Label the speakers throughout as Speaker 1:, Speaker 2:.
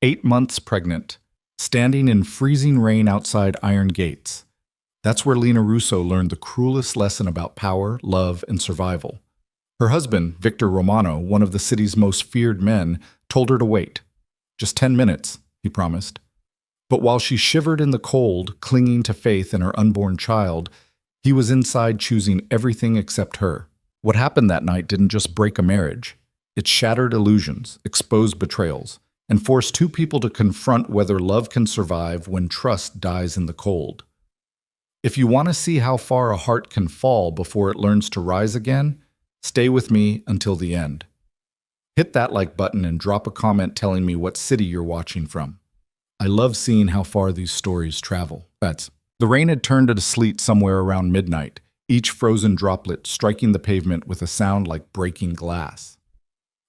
Speaker 1: 8 months pregnant, standing in freezing rain outside iron gates. That's where Lena Russo learned the cruelest lesson about power, love, and survival. Her husband, Victor Romano, one of the city's most feared men, told her to wait. Just 10 minutes, he promised. But while she shivered in the cold, clinging to faith in her unborn child, he was inside choosing everything except her. What happened that night didn't just break a marriage. It shattered illusions, exposed betrayals, and forced two people to confront whether love can survive when trust dies in the cold. If you want to see how far a heart can fall before it learns to rise again, stay with me until the end. Hit that like button and drop a comment telling me what city you're watching from. I love seeing how far these stories travel. The rain had turned to sleet somewhere around midnight, each frozen droplet striking the pavement with a sound like breaking glass.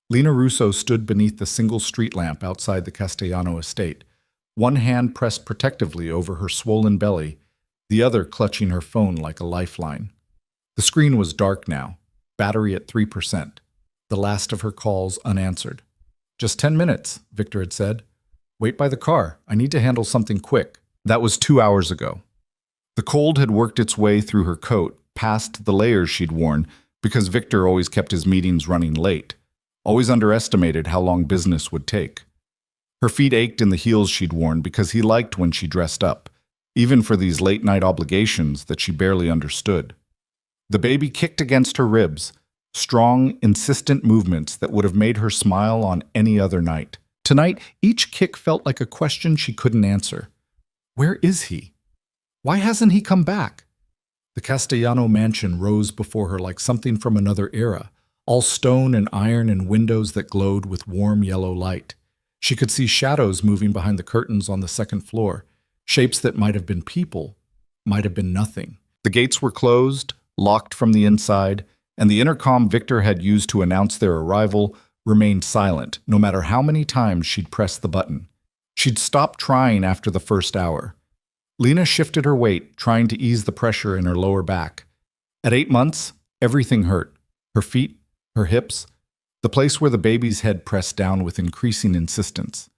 Speaker 1: Lena Russo stood beneath the single street lamp outside the Castellano estate, one hand pressed protectively over her swollen belly, the other clutching her phone like a lifeline. The screen was dark now, battery at 3%, the last of her calls unanswered. "Just 10 minutes, Victor had said. "Wait by the car. I need to handle something quick." That was 2 hours ago. The cold had worked its way through her coat, past the layers she'd worn, because Victor always kept his meetings running late, always underestimated how long business would take. Her feet ached in the heels she'd worn because he liked when she dressed up, even for these late-night obligations that she barely understood. The baby kicked against her ribs, strong, insistent movements that would have made her smile on any other night. Tonight, each kick felt like a question she couldn't answer. Where is he? Why hasn't he come back? The Castellano mansion rose before her like something from another era, all stone and iron and windows that glowed with warm yellow light. She could see shadows moving behind the curtains on the second floor, shapes that might have been people, might have been nothing. The gates were closed, locked from the inside, and the intercom Victor had used to announce their arrival remained silent, no matter how many times she'd pressed the button. She'd stopped trying after the first hour. Lena shifted her weight, trying to ease the pressure in her lower back. At 8 months, everything hurt. Her feet, her hips, the place where the baby's head pressed down with increasing insistence.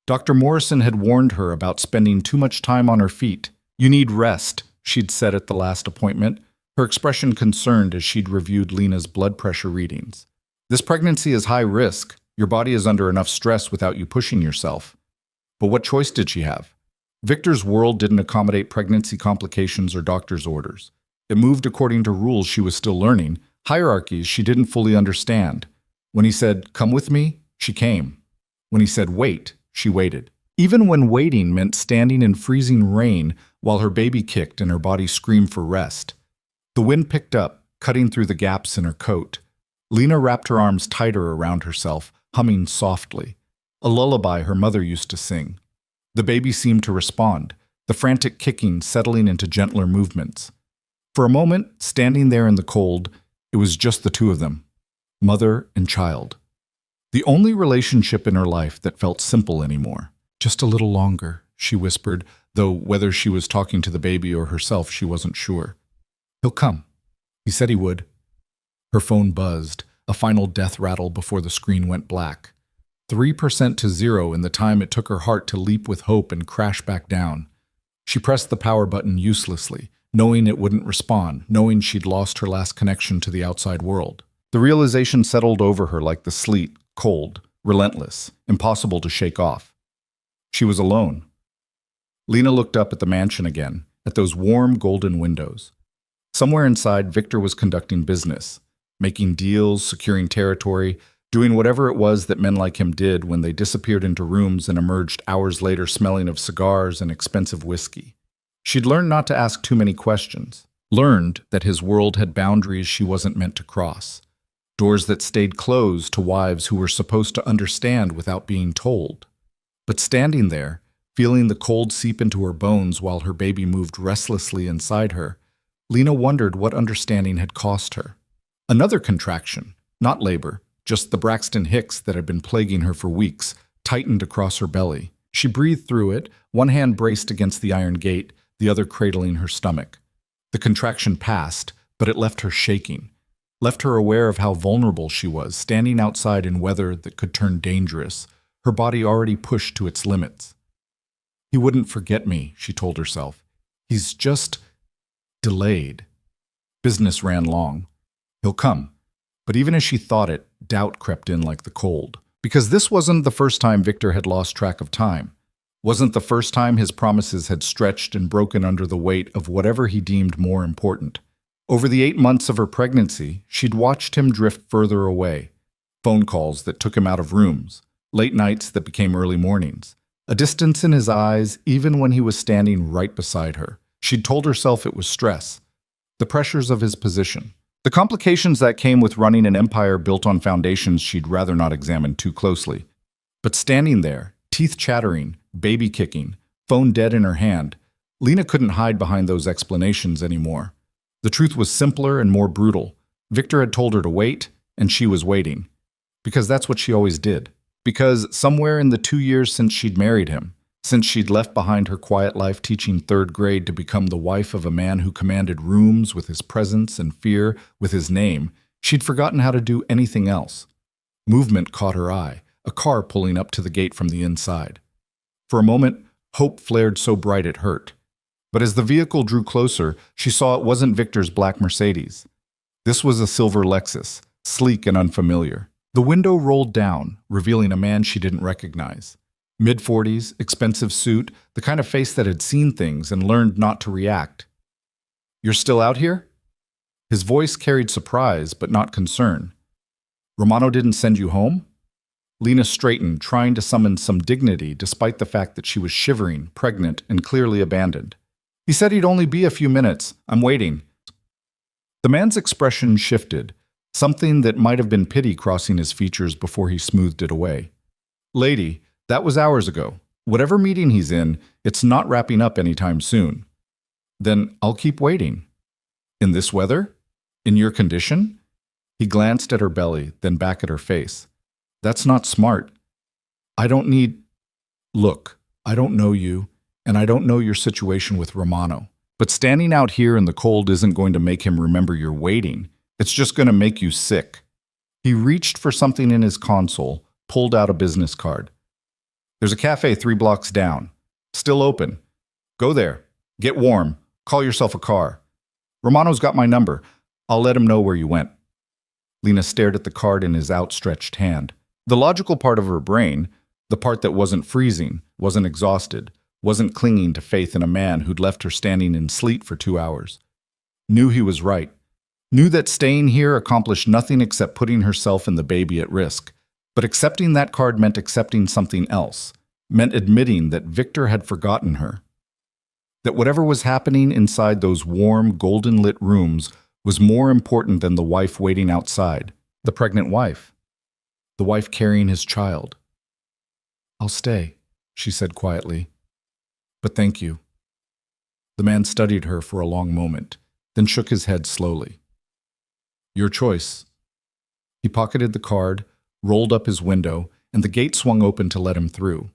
Speaker 1: Dr. Morrison had warned her about spending too much time on her feet. "You need rest," she'd said at the last appointment, her expression concerned as she'd reviewed Lena's blood pressure readings. "This pregnancy is high risk. Your body is under enough stress without you pushing yourself." But what choice did she have? Victor's world didn't accommodate pregnancy complications or doctor's orders. It moved according to rules she was still learning, hierarchies she didn't fully understand. When he said, "Come with me," she came. When he said, "Wait," she waited. Even when waiting meant standing in freezing rain while her baby kicked and her body screamed for rest. The wind picked up, cutting through the gaps in her coat. Lena wrapped her arms tighter around herself, humming softly, a lullaby her mother used to sing. The baby seemed to respond, the frantic kicking settling into gentler movements. For a moment, standing there in the cold, it was just the two of them, mother and child. The only relationship in her life that felt simple anymore. "Just a little longer," she whispered, though whether she was talking to the baby or herself, she wasn't sure. "He'll come. He said he would." Her phone buzzed, a final death rattle before the screen went black. 3% to 0 in the time it took her heart to leap with hope and crash back down. She pressed the power button uselessly, knowing it wouldn't respond, knowing she'd lost her last connection to the outside world. The realization settled over her like the sleet, cold, relentless, impossible to shake off. She was alone. Lena looked up at the mansion again, at those warm golden windows. Somewhere inside, Victor was conducting business, making deals, securing territory, doing whatever it was that men like him did when they disappeared into rooms and emerged hours later smelling of cigars and expensive whiskey. She'd learned not to ask too many questions, learned that his world had boundaries she wasn't meant to cross, doors that stayed closed to wives who were supposed to understand without being told. But standing there, feeling the cold seep into her bones while her baby moved restlessly inside her, Lena wondered what understanding had cost her. Another contraction, not labor, just the Braxton Hicks that had been plaguing her for weeks, tightened across her belly. She breathed through it, one hand braced against the iron gate, the other cradling her stomach. The contraction passed, but it left her shaking, left her aware of how vulnerable she was, standing outside in weather that could turn dangerous, her body already pushed to its limits. He wouldn't forget me, she told herself. He's just delayed. Business ran long. He'll come. But even as she thought it, doubt crept in like the cold. Because this wasn't the first time Victor had lost track of time. Wasn't the first time his promises had stretched and broken under the weight of whatever he deemed more important. Over the 8 months of her pregnancy, she'd watched him drift further away. Phone calls that took him out of rooms. Late nights that became early mornings. A distance in his eyes even when he was standing right beside her. She'd told herself it was stress. The pressures of his position. The complications that came with running an empire built on foundations she'd rather not examine too closely. But standing there, teeth chattering, baby kicking, phone dead in her hand, Lena couldn't hide behind those explanations anymore. The truth was simpler and more brutal. Victor had told her to wait, and she was waiting. Because that's what she always did. Because somewhere in the 2 years since she'd married him, since she'd left behind her quiet life teaching 3rd grade to become the wife of a man who commanded rooms with his presence and fear with his name, she'd forgotten how to do anything else. Movement caught her eye, a car pulling up to the gate from the inside. For a moment, hope flared so bright it hurt. But as the vehicle drew closer, she saw it wasn't Victor's black Mercedes. This was a silver Lexus, sleek and unfamiliar. The window rolled down, revealing a man she didn't recognize. Mid-40s, expensive suit, the kind of face that had seen things and learned not to react. "You're still out here?" His voice carried surprise, but not concern. "Romano didn't send you home?" Lena straightened, trying to summon some dignity despite the fact that she was shivering, pregnant, and clearly abandoned. "He said he'd only be a few minutes. I'm waiting." The man's expression shifted, something that might have been pity crossing his features before he smoothed it away. "Lady, that was hours ago. Whatever meeting he's in, it's not wrapping up anytime soon." "Then I'll keep waiting." "In this weather? In your condition?" He glanced at her belly, then back at her face. "That's not smart. I don't need—" "Look, I don't know you, and I don't know your situation with Romano. But standing out here in the cold isn't going to make him remember you're waiting. It's just going to make you sick." He reached for something in his console, pulled out a business card. "There's a cafe 3 blocks down. Still open. Go there. Get warm. Call yourself a car. Romano's got my number. I'll let him know where you went." Lena stared at the card in his outstretched hand. The logical part of her brain, the part that wasn't freezing, wasn't exhausted, wasn't clinging to faith in a man who'd left her standing in sleet for 2 hours, knew he was right. Knew that staying here accomplished nothing except putting herself and the baby at risk. But accepting that card meant accepting something else, meant admitting that Victor had forgotten her. That whatever was happening inside those warm, golden-lit rooms was more important than the wife waiting outside, the pregnant wife, the wife carrying his child. "I'll stay," she said quietly. "But thank you." The man studied her for a long moment, then shook his head slowly. "Your choice." He pocketed the card, rolled up his window, and the gate swung open to let him through.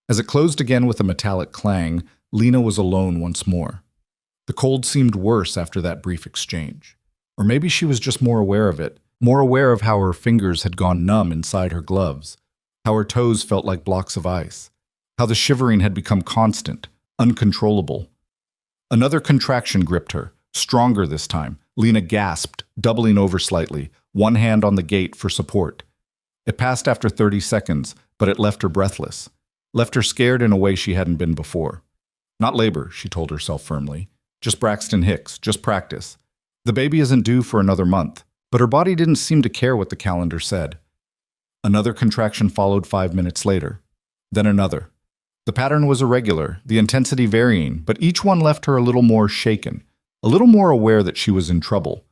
Speaker 1: As it closed again with a metallic clang, Lena was alone once more. The cold seemed worse after that brief exchange. Or maybe she was just more aware of it, more aware of how her fingers had gone numb inside her gloves, how her toes felt like blocks of ice, how the shivering had become constant, uncontrollable. Another contraction gripped her, stronger this time. Lena gasped, doubling over slightly, one hand on the gate for support. It passed after 30 seconds, but it left her breathless. Left her scared in a way she hadn't been before. Not labor, she told herself firmly. Just Braxton Hicks, just practice. The baby isn't due for another month, but her body didn't seem to care what the calendar said. Another contraction followed 5 minutes later. Then another. The pattern was irregular, the intensity varying, but each one left her a little more shaken, a little more aware that she was in trouble.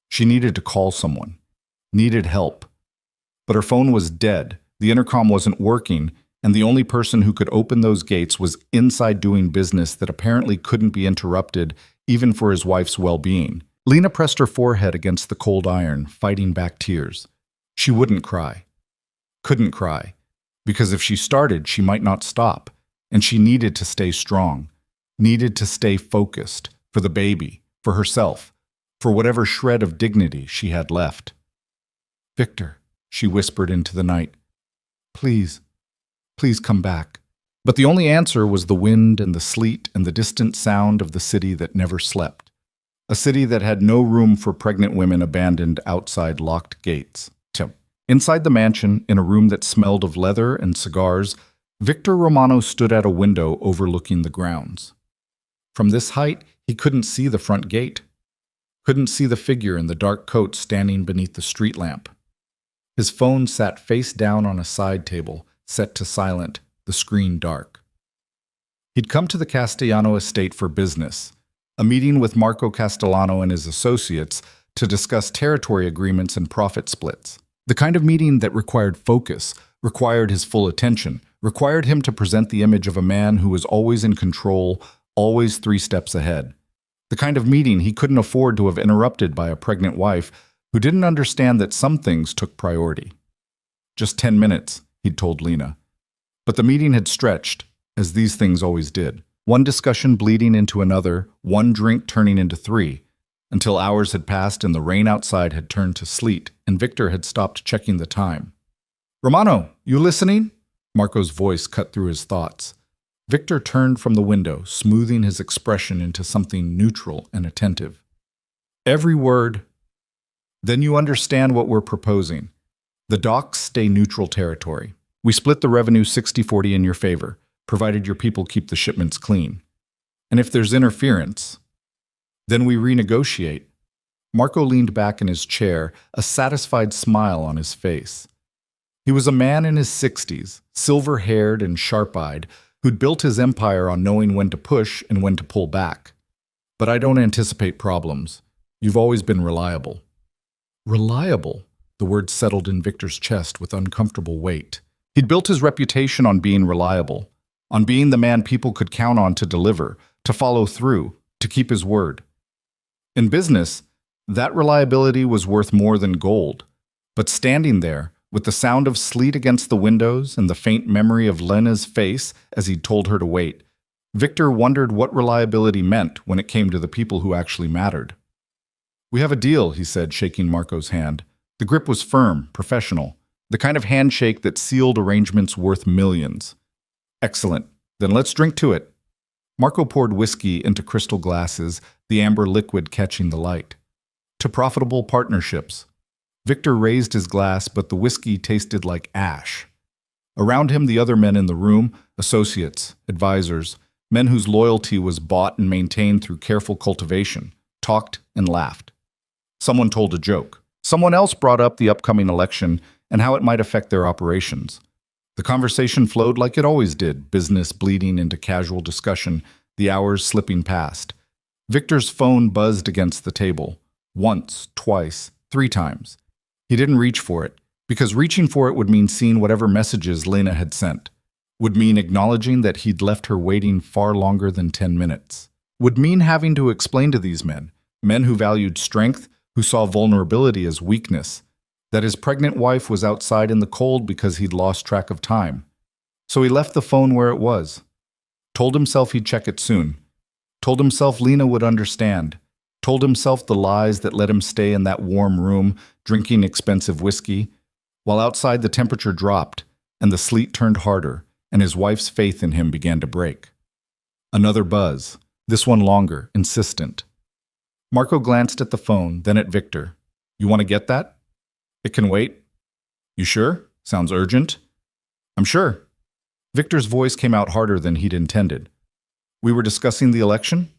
Speaker 1: She needed to call someone. Needed help. But her phone was dead, the intercom wasn't working, and the only person who could open those gates was inside doing business that apparently couldn't be interrupted, even for his wife's well-being. Lena pressed her forehead against the cold iron, fighting back tears. She wouldn't cry. Couldn't cry. Because if she started, she might not stop, and she needed to stay strong. Needed to stay focused, for the baby, for herself, for whatever shred of dignity she had left. "Victor," she whispered into the night. "Please, Please come back. But the only answer was the wind and the sleet and the distant sound of the city that never slept. A city that had no room for pregnant women abandoned outside locked gates. Inside the mansion, in a room that smelled of leather and cigars, Victor Romano stood at a window overlooking the grounds. From this height, he couldn't see the front gate, couldn't see the figure in the dark coat standing beneath the street lamp. His phone sat face down on a side table, set to silent, the screen dark. He'd come to the Castellano estate for business, a meeting with Marco Castellano and his associates to discuss territory agreements and profit splits. The kind of meeting that required focus, required his full attention, required him to present the image of a man who was always in control, always 3 steps ahead. The kind of meeting he couldn't afford to have interrupted by a pregnant wife who didn't understand that some things took priority. Just 10 minutes, he'd told Lena. But the meeting had stretched, as these things always did. One discussion bleeding into another, one drink turning into 3, until hours had passed and the rain outside had turned to sleet, and Victor had stopped checking the time. "Romano, you listening?" Marco's voice cut through his thoughts. Victor turned from the window, smoothing his expression into something neutral and attentive. "Every word. Then you understand what we're proposing. The docks stay neutral territory. We split the revenue 60-40 in your favor, provided your people keep the shipments clean. And if there's interference, then we renegotiate." Marco leaned back in his chair, a satisfied smile on his face. He was a man in his 60s, silver-haired and sharp-eyed, who'd built his empire on knowing when to push and when to pull back. "But I don't anticipate problems. You've always been reliable." Reliable? The word settled in Victor's chest with uncomfortable weight. He'd built his reputation on being reliable, on being the man people could count on to deliver, to follow through, to keep his word. In business, that reliability was worth more than gold. But standing there, with the sound of sleet against the windows and the faint memory of Lena's face as he'd told her to wait, Victor wondered what reliability meant when it came to the people who actually mattered. "We have a deal," he said, shaking Marco's hand. The grip was firm, professional, the kind of handshake that sealed arrangements worth millions. "Excellent. Then let's drink to it." Marco poured whiskey into crystal glasses, the amber liquid catching the light. "To profitable partnerships." Victor raised his glass, but the whiskey tasted like ash. Around him, the other men in the room, associates, advisors, men whose loyalty was bought and maintained through careful cultivation, talked and laughed. Someone told a joke. Someone else brought up the upcoming election and how it might affect their operations. The conversation flowed like it always did, business bleeding into casual discussion, the hours slipping past. Victor's phone buzzed against the table. Once, twice, 3 times. He didn't reach for it, because reaching for it would mean seeing whatever messages Lena had sent, would mean acknowledging that he'd left her waiting far longer than 10 minutes, would mean having to explain to these men who valued strength, who saw vulnerability as weakness, that his pregnant wife was outside in the cold because he'd lost track of time. So he left the phone where it was, told himself he'd check it soon, told himself Lena would understand, told himself the lies that let him stay in that warm room, drinking expensive whiskey, while outside the temperature dropped and the sleet turned harder and his wife's faith in him began to break. Another buzz, this one longer, insistent. Marco glanced at the phone, then at Victor. "You want to get that?" "It can wait." "You sure? Sounds urgent." "I'm sure." Victor's voice came out harder than he'd intended. "We were discussing the election?"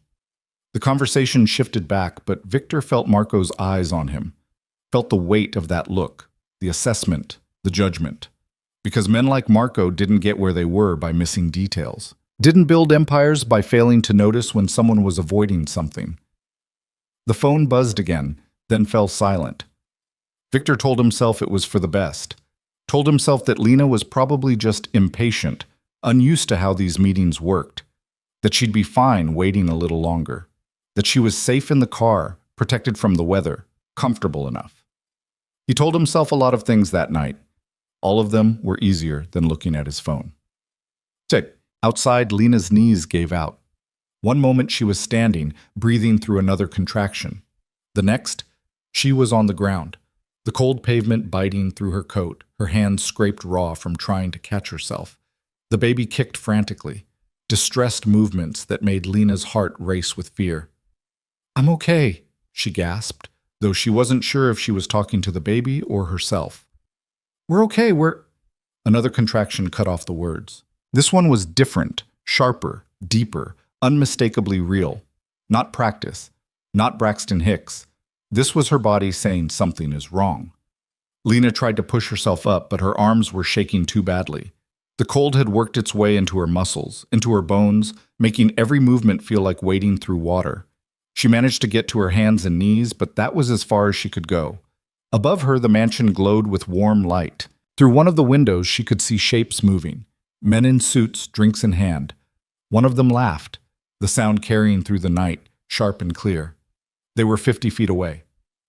Speaker 1: The conversation shifted back, but Victor felt Marco's eyes on him, felt the weight of that look, the assessment, the judgment. Because men like Marco didn't get where they were by missing details, didn't build empires by failing to notice when someone was avoiding something. The phone buzzed again, then fell silent. Victor told himself it was for the best, told himself that Lena was probably just impatient, unused to how these meetings worked, that she'd be fine waiting a little longer, that she was safe in the car, protected from the weather, comfortable enough. He told himself a lot of things that night. All of them were easier than looking at his phone. Outside, Lena's knees gave out. One moment she was standing, breathing through another contraction. The next, she was on the ground, the cold pavement biting through her coat, her hands scraped raw from trying to catch herself. The baby kicked frantically, distressed movements that made Lena's heart race with fear. "I'm okay," she gasped, though she wasn't sure if she was talking to the baby or herself. "We're okay, we're—" Another contraction cut off the words. This one was different, sharper, deeper, unmistakably real. Not practice, not Braxton Hicks. This was her body saying something is wrong. Lena tried to push herself up, but her arms were shaking too badly. The cold had worked its way into her muscles, into her bones, making every movement feel like wading through water. She managed to get to her hands and knees, but that was as far as she could go. Above her, the mansion glowed with warm light. Through one of the windows, she could see shapes moving. Men in suits, drinks in hand. One of them laughed, the sound carrying through the night, sharp and clear. They were 50 feet away,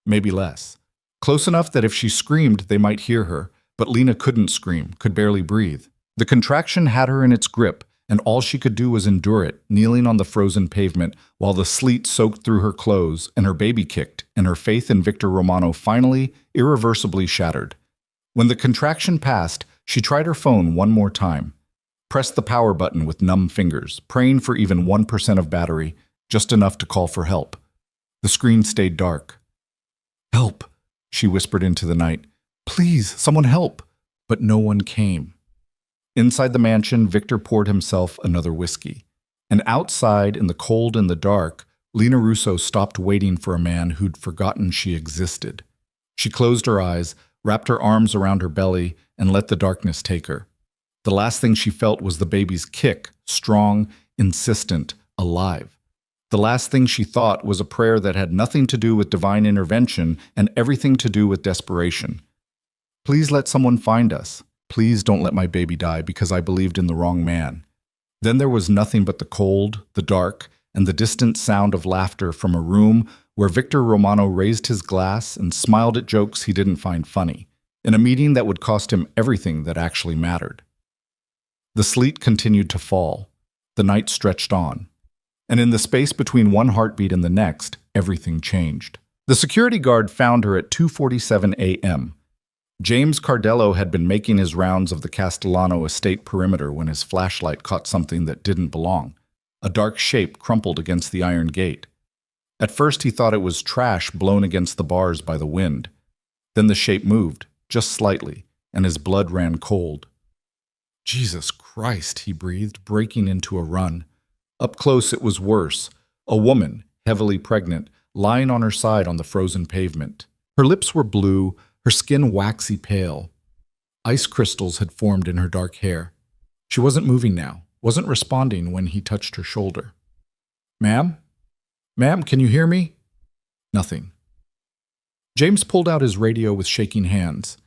Speaker 1: maybe less. Close enough that if she screamed, they might hear her, but Lena couldn't scream, could barely breathe. The contraction had her in its grip, and all she could do was endure it, kneeling on the frozen pavement while the sleet soaked through her clothes and her baby kicked, and her faith in Victor Romano finally, irreversibly shattered. When the contraction passed, she tried her phone one more time. Pressed the power button with numb fingers, praying for even 1% of battery, just enough to call for help. The screen stayed dark. "Help," she whispered into the night. "Please, someone help." But no one came. Inside the mansion, Victor poured himself another whiskey. And outside, in the cold and the dark, Lena Russo stopped waiting for a man who'd forgotten she existed. She closed her eyes, wrapped her arms around her belly, and let the darkness take her. The last thing she felt was the baby's kick, strong, insistent, alive. The last thing she thought was a prayer that had nothing to do with divine intervention and everything to do with desperation. "Please let someone find us. Please don't let my baby die because I believed in the wrong man." Then there was nothing but the cold, the dark, and the distant sound of laughter from a room where Victor Romano raised his glass and smiled at jokes he didn't find funny, in a meeting that would cost him everything that actually mattered. The sleet continued to fall. The night stretched on. And in the space between one heartbeat and the next, everything changed. The security guard found her at 2:47 a.m. James Cardello had been making his rounds of the Castellano estate perimeter when his flashlight caught something that didn't belong. A dark shape crumpled against the iron gate. At first he thought it was trash blown against the bars by the wind. Then the shape moved, just slightly, and his blood ran cold. "Jesus Christ," he breathed, breaking into a run. Up close it was worse. A woman, heavily pregnant, lying on her side on the frozen pavement. Her lips were blue, her skin waxy pale. Ice crystals had formed in her dark hair. She wasn't moving now, wasn't responding when he touched her shoulder. "Ma'am? Ma'am, can you hear me?" Nothing. James pulled out his radio with shaking hands.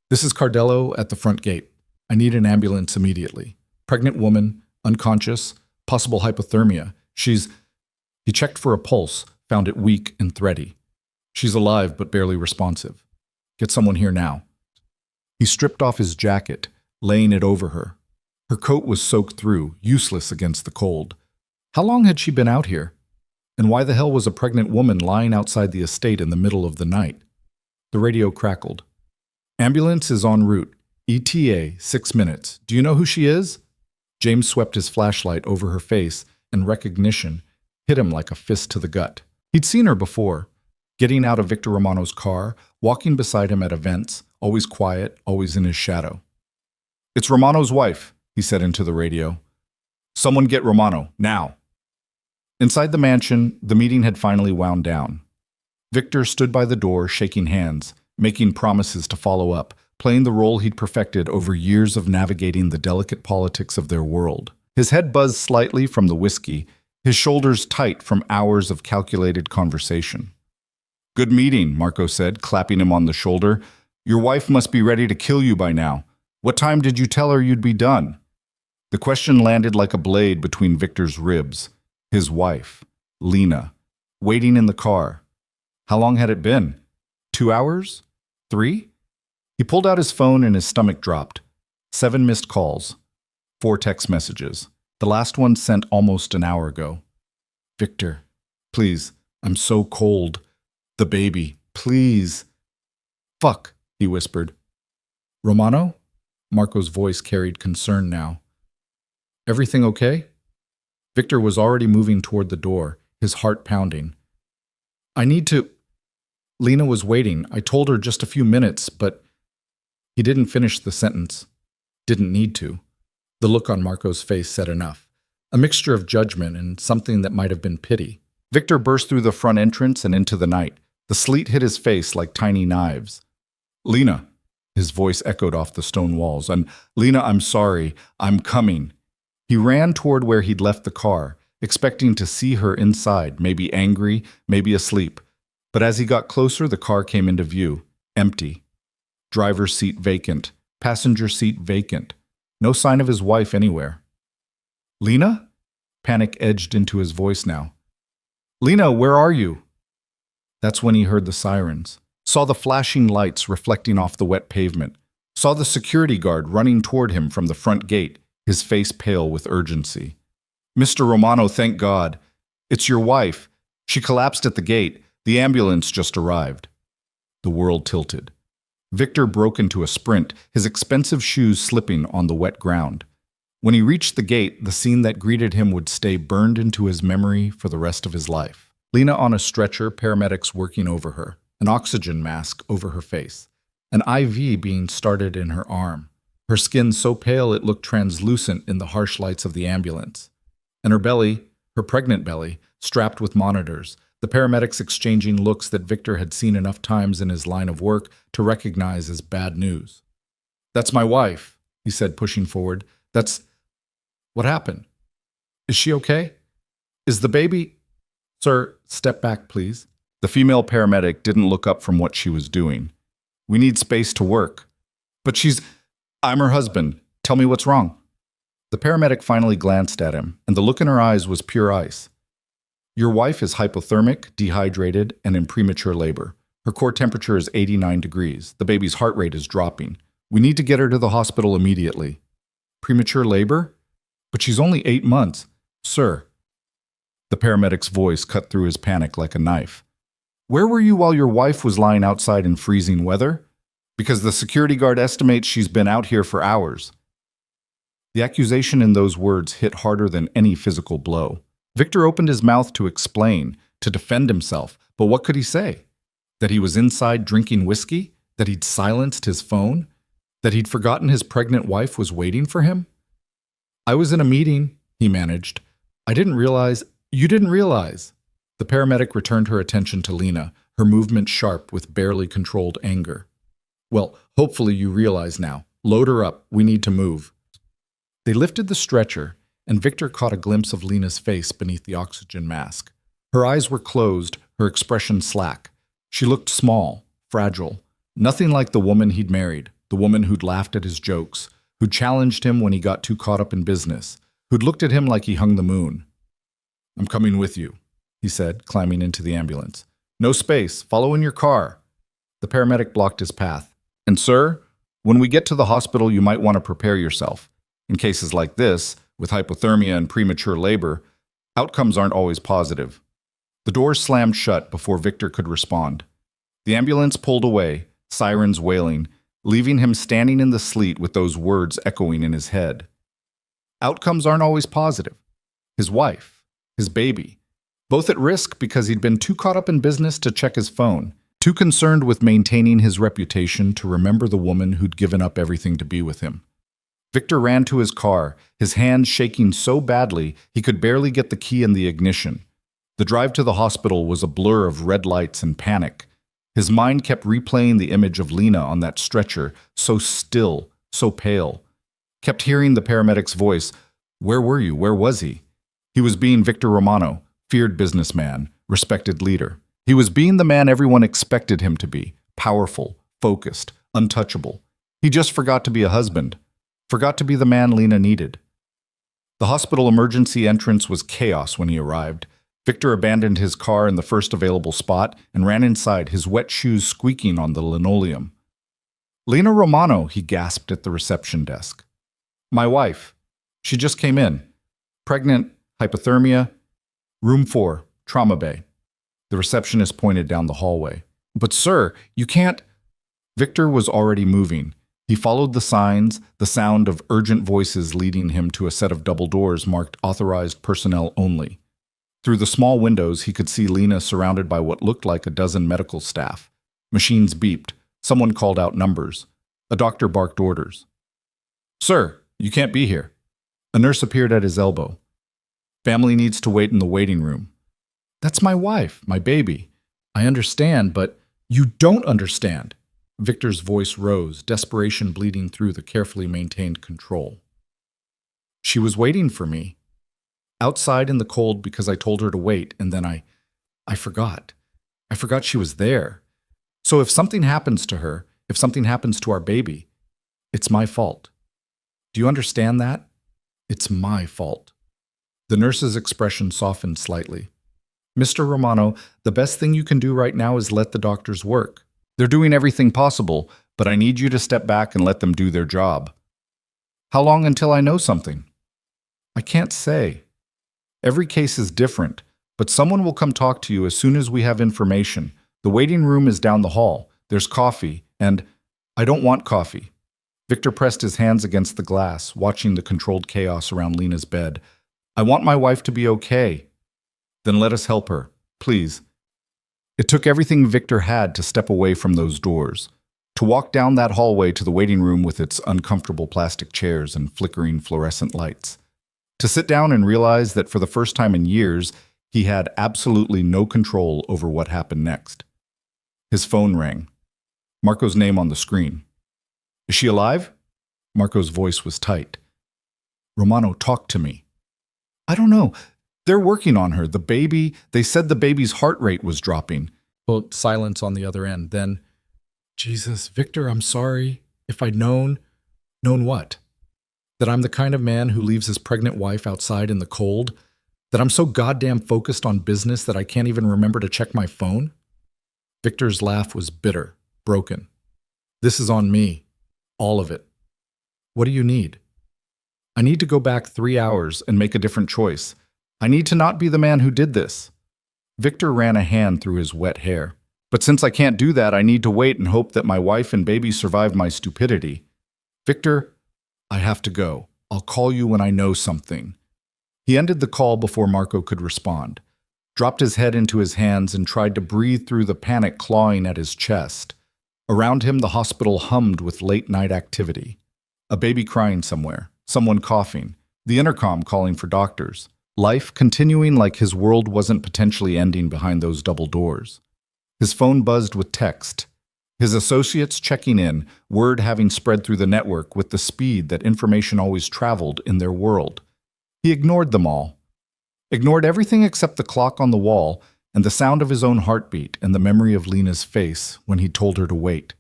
Speaker 1: "This is Cardello at the front gate. I need an ambulance immediately. Pregnant woman, unconscious, possible hypothermia. He checked for a pulse, found it weak and thready. "She's alive but barely responsive. Get someone here now." He stripped off his jacket, laying it over her. Her coat was soaked through, useless against the cold. How long had she been out here? And why the hell was a pregnant woman lying outside the estate in the middle of the night? The radio crackled. "Ambulance is en route. ETA, 6 minutes. Do you know who she is?" James swept his flashlight over her face, and recognition hit him like a fist to the gut. He'd seen her before, getting out of Victor Romano's car, walking beside him at events, always quiet, always in his shadow. "It's Romano's wife," he said into the radio. "Someone get Romano, now." Inside the mansion, the meeting had finally wound down. Victor stood by the door, shaking hands, making promises to follow up, playing the role he'd perfected over years of navigating the delicate politics of their world. His head buzzed slightly from the whiskey, his shoulders tight from hours of calculated conversation. "Good meeting," Marco said, clapping him on the shoulder. "Your wife must be ready to kill you by now. What time did you tell her you'd be done?" The question landed like a blade between Victor's ribs. His wife, Lena, waiting in the car. How long had it been? 2 hours? 3? He pulled out his phone and his stomach dropped. 7 missed calls. 4 text messages. The last one sent almost an hour ago. "Victor, please, I'm so cold. The baby, please." "Fuck," he whispered. "Romano?" Marco's voice carried concern now. Everything okay? Victor was already moving toward the door, his heart pounding. I need to. Lena was waiting. I told her just a few minutes, but he didn't finish the sentence. Didn't need to. The look on Marco's face said enough. A mixture of judgment and something that might have been pity. Victor burst through the front entrance and into the night. The sleet hit his face like tiny knives. Lena, his voice echoed off the stone walls. And Lena, I'm sorry. I'm coming. He ran toward where he'd left the car, expecting to see her inside, maybe angry, maybe asleep. But as he got closer, the car came into view, empty. Driver's seat vacant, passenger seat vacant. No sign of his wife anywhere. Lena? Panic edged into his voice now. Lena, where are you? That's when he heard the sirens, saw the flashing lights reflecting off the wet pavement, saw the security guard running toward him from the front gate, his face pale with urgency. Mr. Romano, thank God. It's your wife. She collapsed at the gate. The ambulance just arrived. The world tilted. Victor broke into a sprint, his expensive shoes slipping on the wet ground. When he reached the gate, the scene that greeted him would stay burned into his memory for the rest of his life. Lena on a stretcher, paramedics working over her, an oxygen mask over her face, an IV being started in her arm. Her skin so pale it looked translucent in the harsh lights of the ambulance. And her belly, her pregnant belly, strapped with monitors, the paramedics exchanging looks that Victor had seen enough times in his line of work to recognize as bad news. That's my wife, he said, pushing forward. What happened? Is she okay? Is the baby? Sir, step back, please. The female paramedic didn't look up from what she was doing. We need space to work. But I'm her husband. Tell me what's wrong. The paramedic finally glanced at him, and the look in her eyes was pure ice. Your wife is hypothermic, dehydrated, and in premature labor. Her core temperature is 89 degrees. The baby's heart rate is dropping. We need to get her to the hospital immediately. Premature labor? But she's only 8 months. Sir. The paramedic's voice cut through his panic like a knife. Where were you while your wife was lying outside in freezing weather? Because the security guard estimates she's been out here for hours. The accusation in those words hit harder than any physical blow. Victor opened his mouth to explain, to defend himself, but what could he say? That he was inside drinking whiskey? That he'd silenced his phone? That he'd forgotten his pregnant wife was waiting for him? I was in a meeting, he managed. I didn't realize. You didn't realize. The paramedic returned her attention to Lena, her movement sharp with barely controlled anger. Well, hopefully you realize now. Load her up. We need to move. They lifted the stretcher, and Victor caught a glimpse of Lena's face beneath the oxygen mask. Her eyes were closed, her expression slack. She looked small, fragile, nothing like the woman he'd married, the woman who'd laughed at his jokes, who'd challenged him when he got too caught up in business, who'd looked at him like he hung the moon. I'm coming with you, he said, climbing into the ambulance. No space. Follow in your car. The paramedic blocked his path. And sir, when we get to the hospital, you might want to prepare yourself. In cases like this, with hypothermia and premature labor, outcomes aren't always positive. The doors slammed shut before Victor could respond. The ambulance pulled away, sirens wailing, leaving him standing in the sleet with those words echoing in his head. Outcomes aren't always positive. His wife, his baby, both at risk because he'd been too caught up in business to check his phone, too concerned with maintaining his reputation to remember the woman who'd given up everything to be with him. Victor ran to his car, his hands shaking so badly he could barely get the key in the ignition. The drive to the hospital was a blur of red lights and panic. His mind kept replaying the image of Lena on that stretcher, so still, so pale. Kept hearing the paramedic's voice. Where were you? Where was he? He was being Victor Romano, feared businessman, respected leader. He was being the man everyone expected him to be, powerful, focused, untouchable. He just forgot to be a husband. Forgot to be the man Lena needed. The hospital emergency entrance was chaos when he arrived. Victor abandoned his car in the first available spot and ran inside, his wet shoes squeaking on the linoleum. Lena Romano, he gasped at the reception desk. My wife. She just came in. Pregnant, hypothermia. Room 4, trauma bay. The receptionist pointed down the hallway. But sir, you can't. Victor was already moving. He followed the signs, the sound of urgent voices leading him to a set of double doors marked authorized personnel only. Through the small windows, he could see Lena surrounded by what looked like a dozen medical staff. Machines beeped. Someone called out numbers. A doctor barked orders. "Sir, you can't be here." A nurse appeared at his elbow. "Family needs to wait in the waiting room." "That's my wife, my baby." "I understand, but you don't understand." Victor's voice rose, desperation bleeding through the carefully maintained control. "She was waiting for me. Outside in the cold because I told her to wait, and then I forgot. I forgot she was there. So if something happens to her, if something happens to our baby, it's my fault. Do you understand that? It's my fault." The nurse's expression softened slightly. "Mr. Romano, the best thing you can do right now is let the doctors work. They're doing everything possible, but I need you to step back and let them do their job." "How long until I know something?" "I can't say. Every case is different, but someone will come talk to you as soon as we have information. The waiting room is down the hall. There's coffee, and I don't want coffee." Victor pressed his hands against the glass, watching the controlled chaos around Lena's bed. "I want my wife to be okay." "Then let us help her, please." It took everything Victor had to step away from those doors, to walk down that hallway to the waiting room with its uncomfortable plastic chairs and flickering fluorescent lights. To sit down and realize that for the first time in years, he had absolutely no control over what happened next. His phone rang. Marco's name on the screen. "Is she alive?" Marco's voice was tight. "Romano, talk to me." "I don't know. They're working on her. The baby, they said the baby's heart rate was dropping." Well, silence on the other end. Then, "Jesus, Victor, I'm sorry. If I'd known..." "Known what? That I'm the kind of man who leaves his pregnant wife outside in the cold? That I'm so goddamn focused on business that I can't even remember to check my phone?" Victor's laugh was bitter, broken. "This is on me. All of it. What do you need?" "I need to go back 3 hours and make a different choice. I need to not be the man who did this." Victor ran a hand through his wet hair. "But since I can't do that, I need to wait and hope that my wife and baby survive my stupidity. Victor, I have to go. I'll call you when I know something." He ended the call before Marco could respond, dropped his head into his hands and tried to breathe through the panic clawing at his chest. Around him, the hospital hummed with late-night activity. A baby crying somewhere, someone coughing, the intercom calling for doctors. Life continuing like his world wasn't potentially ending behind those double doors. His phone buzzed with text. His associates checking in, word having spread through the network with the speed that information always traveled in their world. He ignored them all. Ignored everything except the clock on the wall and the sound of his own heartbeat and the memory of Lena's face when he told her to wait.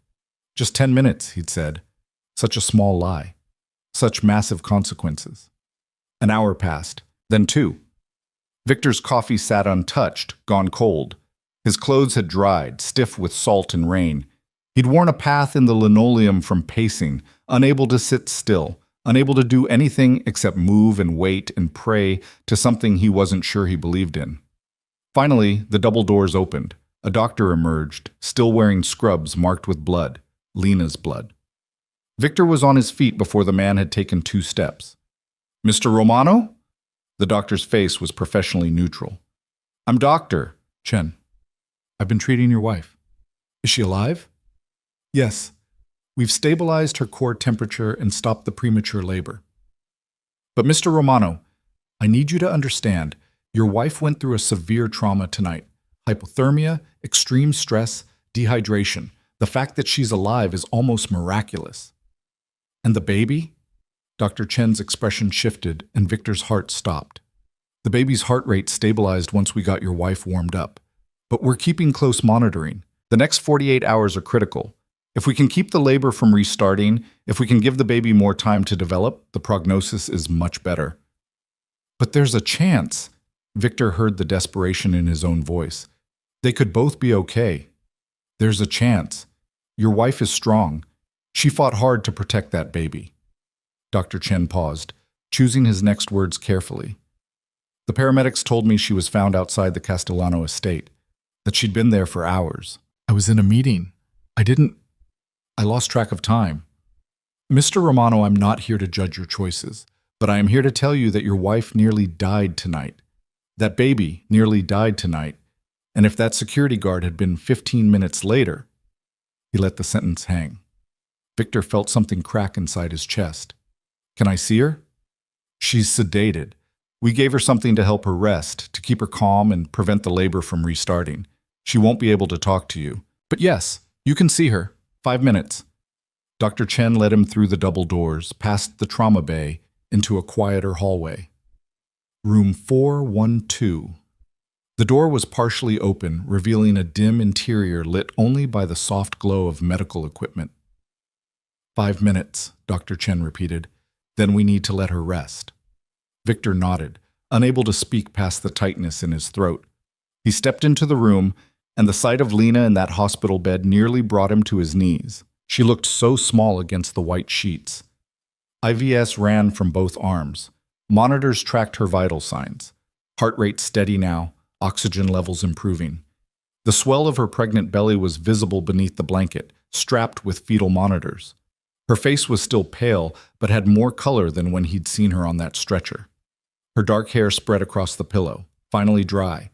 Speaker 1: "Just 10 minutes, he'd said. Such a small lie. Such massive consequences. An hour passed, then 2. Victor's coffee sat untouched, gone cold. His clothes had dried, stiff with salt and rain. He'd worn a path in the linoleum from pacing, unable to sit still, unable to do anything except move and wait and pray to something he wasn't sure he believed in. Finally, the double doors opened. A doctor emerged, still wearing scrubs marked with blood, Lena's blood. Victor was on his feet before the man had taken 2 steps. "Mr. Romano?" The doctor's face was professionally neutral. "I'm Dr. Chen. I've been treating your wife. Is she alive?" "Yes. We've stabilized her core temperature and stopped the premature labor." "But Mr. Romano, I need you to understand, your wife went through a severe trauma tonight. Hypothermia, extreme stress, dehydration. The fact that she's alive is almost miraculous." "And the baby?" Dr. Chen's expression shifted and Victor's heart stopped. "The baby's heart rate stabilized once we got your wife warmed up. But we're keeping close monitoring. The next 48 hours are critical. If we can keep the labor from restarting, if we can give the baby more time to develop, the prognosis is much better." "But there's a chance." Victor heard the desperation in his own voice. "They could both be okay. There's a chance. Your wife is strong. She fought hard to protect that baby." Dr. Chen paused, choosing his next words carefully. "The paramedics told me she was found outside the Castellano estate, that she'd been there for hours. I was in a meeting. I lost track of time." Mr. Romano, I'm not here to judge your choices, but I am here to tell you that your wife nearly died tonight. That baby nearly died tonight, and if that security guard had been 15 minutes later, he let the sentence hang. Victor felt something crack inside his chest. Can I see her? She's sedated. We gave her something to help her rest, to keep her calm and prevent the labor from restarting. She won't be able to talk to you. But yes, you can see her. 5 minutes. Dr. Chen led him through the double doors, past the trauma bay, into a quieter hallway. Room 412. The door was partially open, revealing a dim interior lit only by the soft glow of medical equipment. 5 minutes, Dr. Chen repeated. Then we need to let her rest. Victor nodded, unable to speak past the tightness in his throat. He stepped into the room, and the sight of Lena in that hospital bed nearly brought him to his knees. She looked so small against the white sheets. IVS ran from both arms. Monitors tracked her vital signs. Heart rate steady now, oxygen levels improving. The swell of her pregnant belly was visible beneath the blanket, strapped with fetal monitors. Her face was still pale, but had more color than when he'd seen her on that stretcher. Her dark hair spread across the pillow, finally dry.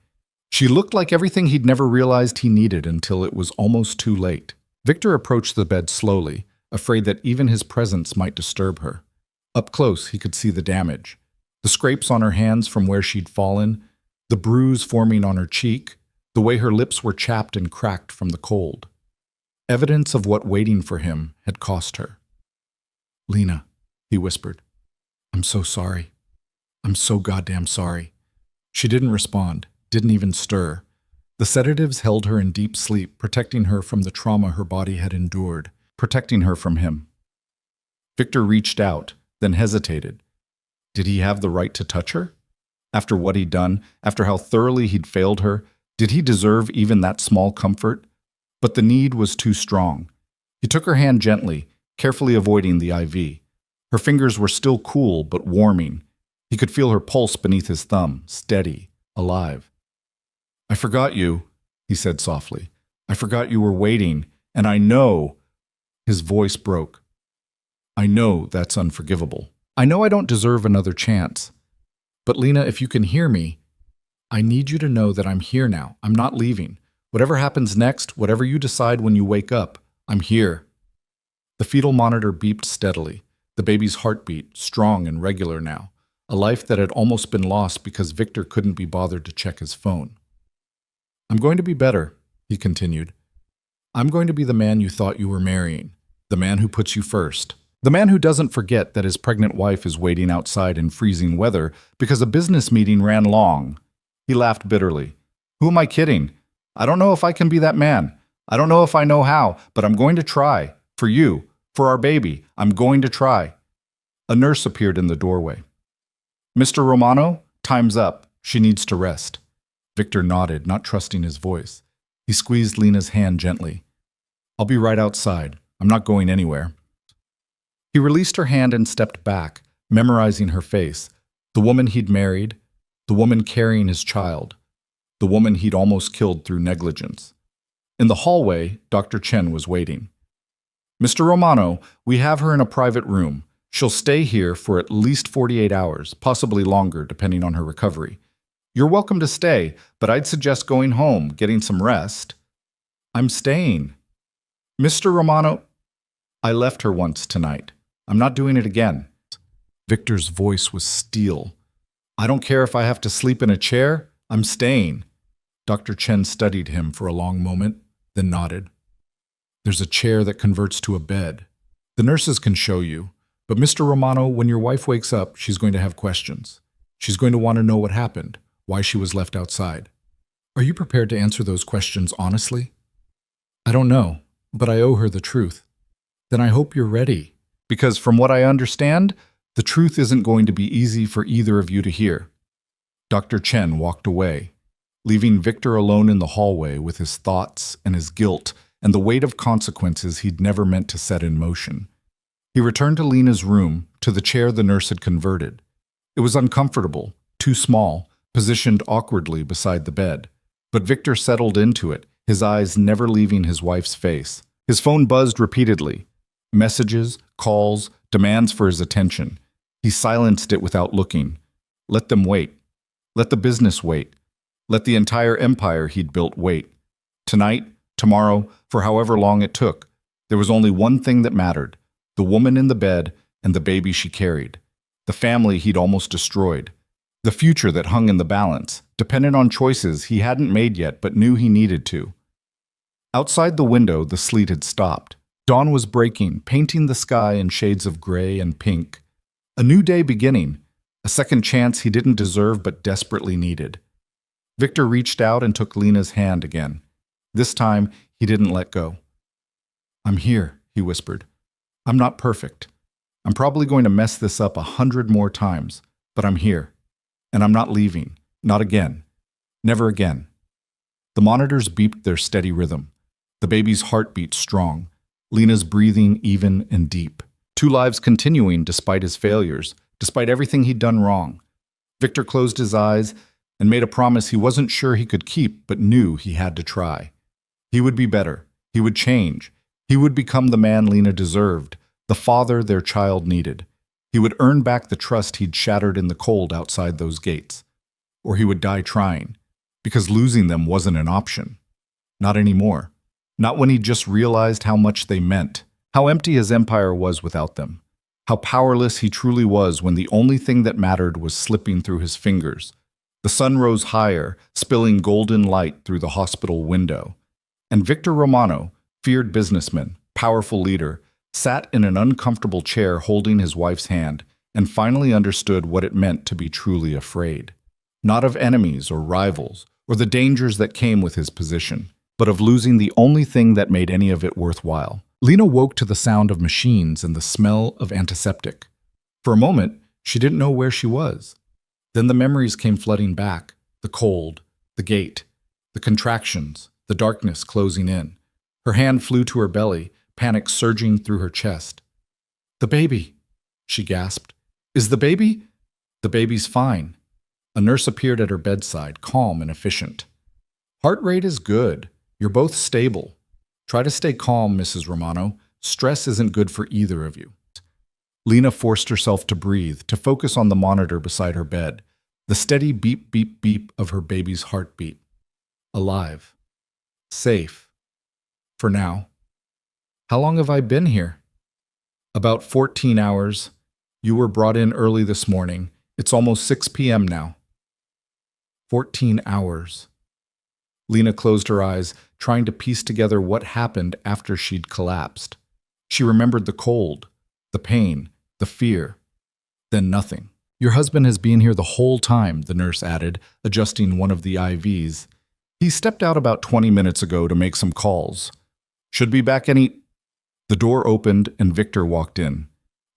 Speaker 1: She looked like everything he'd never realized he needed until it was almost too late. Victor approached the bed slowly, afraid that even his presence might disturb her. Up close, he could see the damage. The scrapes on her hands from where she'd fallen, the bruise forming on her cheek, the way her lips were chapped and cracked from the cold. Evidence of what waiting for him had cost her. "Lena," he whispered. "I'm so sorry. I'm so goddamn sorry." She didn't respond, didn't even stir. The sedatives held her in deep sleep, protecting her from the trauma her body had endured, protecting her from him. Victor reached out, then hesitated. Did he have the right to touch her? After what he'd done, after how thoroughly he'd failed her, did he deserve even that small comfort? But the need was too strong. He took her hand gently, carefully avoiding the IV. Her fingers were still cool but warming. He could feel her pulse beneath his thumb, steady, alive. "I forgot you," he said softly. "I forgot you were waiting, and I know—" His voice broke. "I know that's unforgivable. I know I don't deserve another chance. But Lena, if you can hear me, I need you to know that I'm here now. I'm not leaving. Whatever happens next, whatever you decide when you wake up, I'm here." The fetal monitor beeped steadily, the baby's heartbeat, strong and regular now, a life that had almost been lost because Victor couldn't be bothered to check his phone. "I'm going to be better," he continued. "I'm going to be the man you thought you were marrying, the man who puts you first, the man who doesn't forget that his pregnant wife is waiting outside in freezing weather because a business meeting ran long." He laughed bitterly. "Who am I kidding? I don't know if I can be that man. I don't know if I know how, but I'm going to try. For you, for our baby, I'm going to try." A nurse appeared in the doorway. "Mr. Romano, time's up. She needs to rest." Victor nodded, not trusting his voice. He squeezed Lena's hand gently. "I'll be right outside. I'm not going anywhere." He released her hand and stepped back, memorizing her face, the woman he'd married, the woman carrying his child, the woman he'd almost killed through negligence. In the hallway, Dr. Chen was waiting. "Mr. Romano, we have her in a private room. She'll stay here for at least 48 hours, possibly longer, depending on her recovery. You're welcome to stay, but I'd suggest going home, getting some rest." "I'm staying." "Mr. Romano, I left her once tonight. I'm not doing it again." Victor's voice was steel. "I don't care if I have to sleep in a chair. I'm staying." Dr. Chen studied him for a long moment, then nodded. "There's a chair that converts to a bed. The nurses can show you. But Mr. Romano, when your wife wakes up, she's going to have questions. She's going to want to know what happened, why she was left outside. Are you prepared to answer those questions honestly?" "I don't know, but I owe her the truth." "Then I hope you're ready. Because from what I understand, the truth isn't going to be easy for either of you to hear." Dr. Chen walked away, leaving Victor alone in the hallway with his thoughts and his guilt and the weight of consequences he'd never meant to set in motion. He returned to Lena's room, to the chair the nurse had converted. It was uncomfortable, too small, positioned awkwardly beside the bed. But Victor settled into it, his eyes never leaving his wife's face. His phone buzzed repeatedly. Messages, calls, demands for his attention. He silenced it without looking. Let them wait. Let the business wait. Let the entire empire he'd built wait. Tonight, tomorrow, for however long it took, there was only one thing that mattered: the woman in the bed and the baby she carried. The family he'd almost destroyed. The future that hung in the balance, dependent on choices he hadn't made yet but knew he needed to. Outside the window, the sleet had stopped. Dawn was breaking, painting the sky in shades of gray and pink. A new day beginning, a second chance he didn't deserve but desperately needed. Victor reached out and took Lena's hand again. This time, he didn't let go. "I'm here," he whispered. "I'm not perfect. I'm probably going to mess this up 100 more times, but I'm here. And I'm not leaving. Not again. Never again." The monitors beeped their steady rhythm. The baby's heart beat strong. Lena's breathing even and deep. 2 lives continuing despite his failures, despite everything he'd done wrong. Victor closed his eyes and made a promise he wasn't sure he could keep, but knew he had to try. He would be better. He would change. He would become the man Lena deserved, the father their child needed. He would earn back the trust he'd shattered in the cold outside those gates. Or he would die trying, because losing them wasn't an option. Not anymore. Not when he just realized how much they meant, how empty his empire was without them, how powerless he truly was when the only thing that mattered was slipping through his fingers. The sun rose higher, spilling golden light through the hospital window. And Victor Romano, feared businessman, powerful leader, sat in an uncomfortable chair holding his wife's hand and finally understood what it meant to be truly afraid. Not of enemies or rivals or the dangers that came with his position, but of losing the only thing that made any of it worthwhile. Lena woke to the sound of machines and the smell of antiseptic. For a moment, she didn't know where she was. Then the memories came flooding back: the cold, the gate, the contractions, the darkness closing in. Her hand flew to her belly, panic surging through her chest. "The baby," she gasped. "Is the baby?" "The baby's fine." A nurse appeared at her bedside, calm and efficient. "Heart rate is good. You're both stable. Try to stay calm, Mrs. Romano. Stress isn't good for either of you." Lena forced herself to breathe, to focus on the monitor beside her bed, the steady beep, beep, beep of her baby's heartbeat. Alive. Safe. For now. "How long have I been here?" "About 14 hours. You were brought in early this morning. It's almost 6 p.m. now." 14 hours. Lena closed her eyes, trying to piece together what happened after she'd collapsed. She remembered the cold, the pain, the fear. Then nothing. "Your husband has been here the whole time," the nurse added, adjusting one of the IVs. "He stepped out about 20 minutes ago to make some calls. Should be back any—" The door opened and Victor walked in.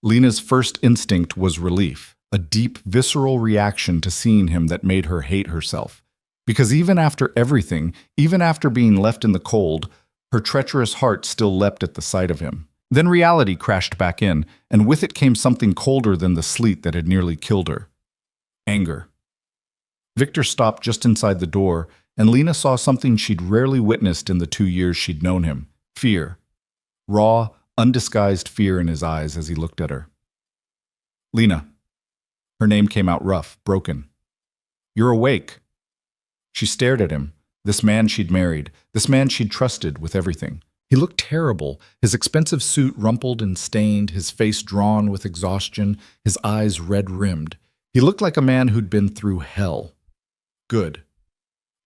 Speaker 1: Lena's first instinct was relief, a deep, visceral reaction to seeing him that made her hate herself. Because even after everything, even after being left in the cold, her treacherous heart still leapt at the sight of him. Then reality crashed back in, and with it came something colder than the sleet that had nearly killed her. Anger. Victor stopped just inside the door, and Lena saw something she'd rarely witnessed in the 2 years she'd known him: fear. Raw, undisguised fear in his eyes as he looked at her. "Lena." Her name came out rough, broken. "You're awake." She stared at him, this man she'd married, this man she'd trusted with everything. He looked terrible, his expensive suit rumpled and stained, his face drawn with exhaustion, his eyes red-rimmed. He looked like a man who'd been through hell. Good.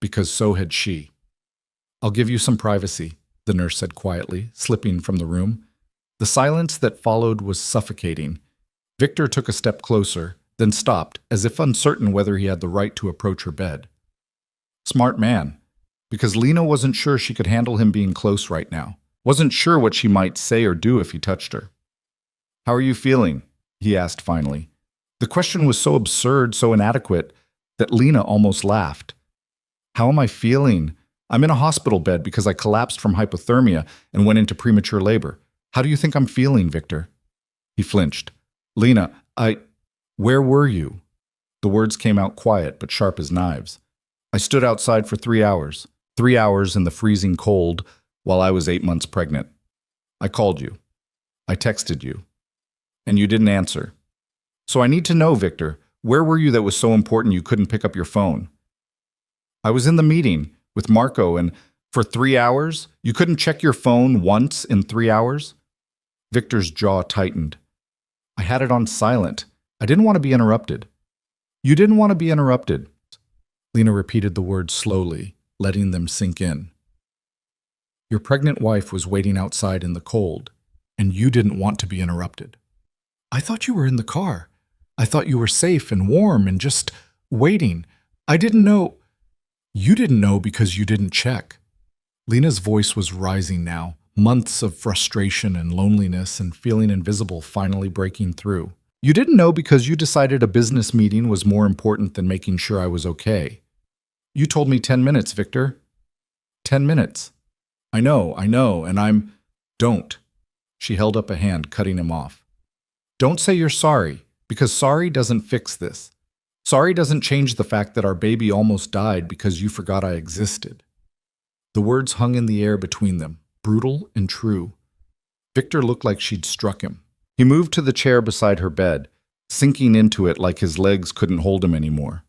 Speaker 1: Because so had she. "I'll give you some privacy," the nurse said quietly, slipping from the room. The silence that followed was suffocating. Victor took a step closer, then stopped, as if uncertain whether he had the right to approach her bed. Smart man, because Lena wasn't sure she could handle him being close right now, wasn't sure what she might say or do if he touched her. "How are you feeling?" he asked finally. The question was so absurd, so inadequate, that Lena almost laughed. "How am I feeling? I'm in a hospital bed because I collapsed from hypothermia and went into premature labor. How do you think I'm feeling, Victor?" He flinched. "Lena, where were you?" The words came out quiet but sharp as knives. "I stood outside for 3 hours. 3 hours in the freezing cold while I was 8 months pregnant. I called you. I texted you. and you didn't answer. So I need to know, Victor, where were you that was so important you couldn't pick up your phone? I was in the meeting with Marco, and for 3 hours, you couldn't check your phone once in 3 hours? Victor's jaw tightened. I had it on silent. I didn't want to be interrupted. You didn't want to be interrupted. Lena repeated the words slowly, letting them sink in. Your pregnant wife was waiting outside in the cold, and you didn't want to be interrupted. I thought you were in the car. I thought you were safe and warm and just waiting. I didn't know. You didn't know because you didn't check. Lena's voice was rising now, months of frustration and loneliness and feeling invisible finally breaking through. You didn't know because you decided a business meeting was more important than making sure I was okay. You told me 10 minutes, Victor. 10 minutes. I know, and I'm... Don't. She held up a hand, cutting him off. Don't say you're sorry, because sorry doesn't fix this. Sorry doesn't change the fact that our baby almost died because you forgot I existed. The words hung in the air between them, brutal and true. Victor looked like she'd struck him. He moved to the chair beside her bed, sinking into it like his legs couldn't hold him anymore.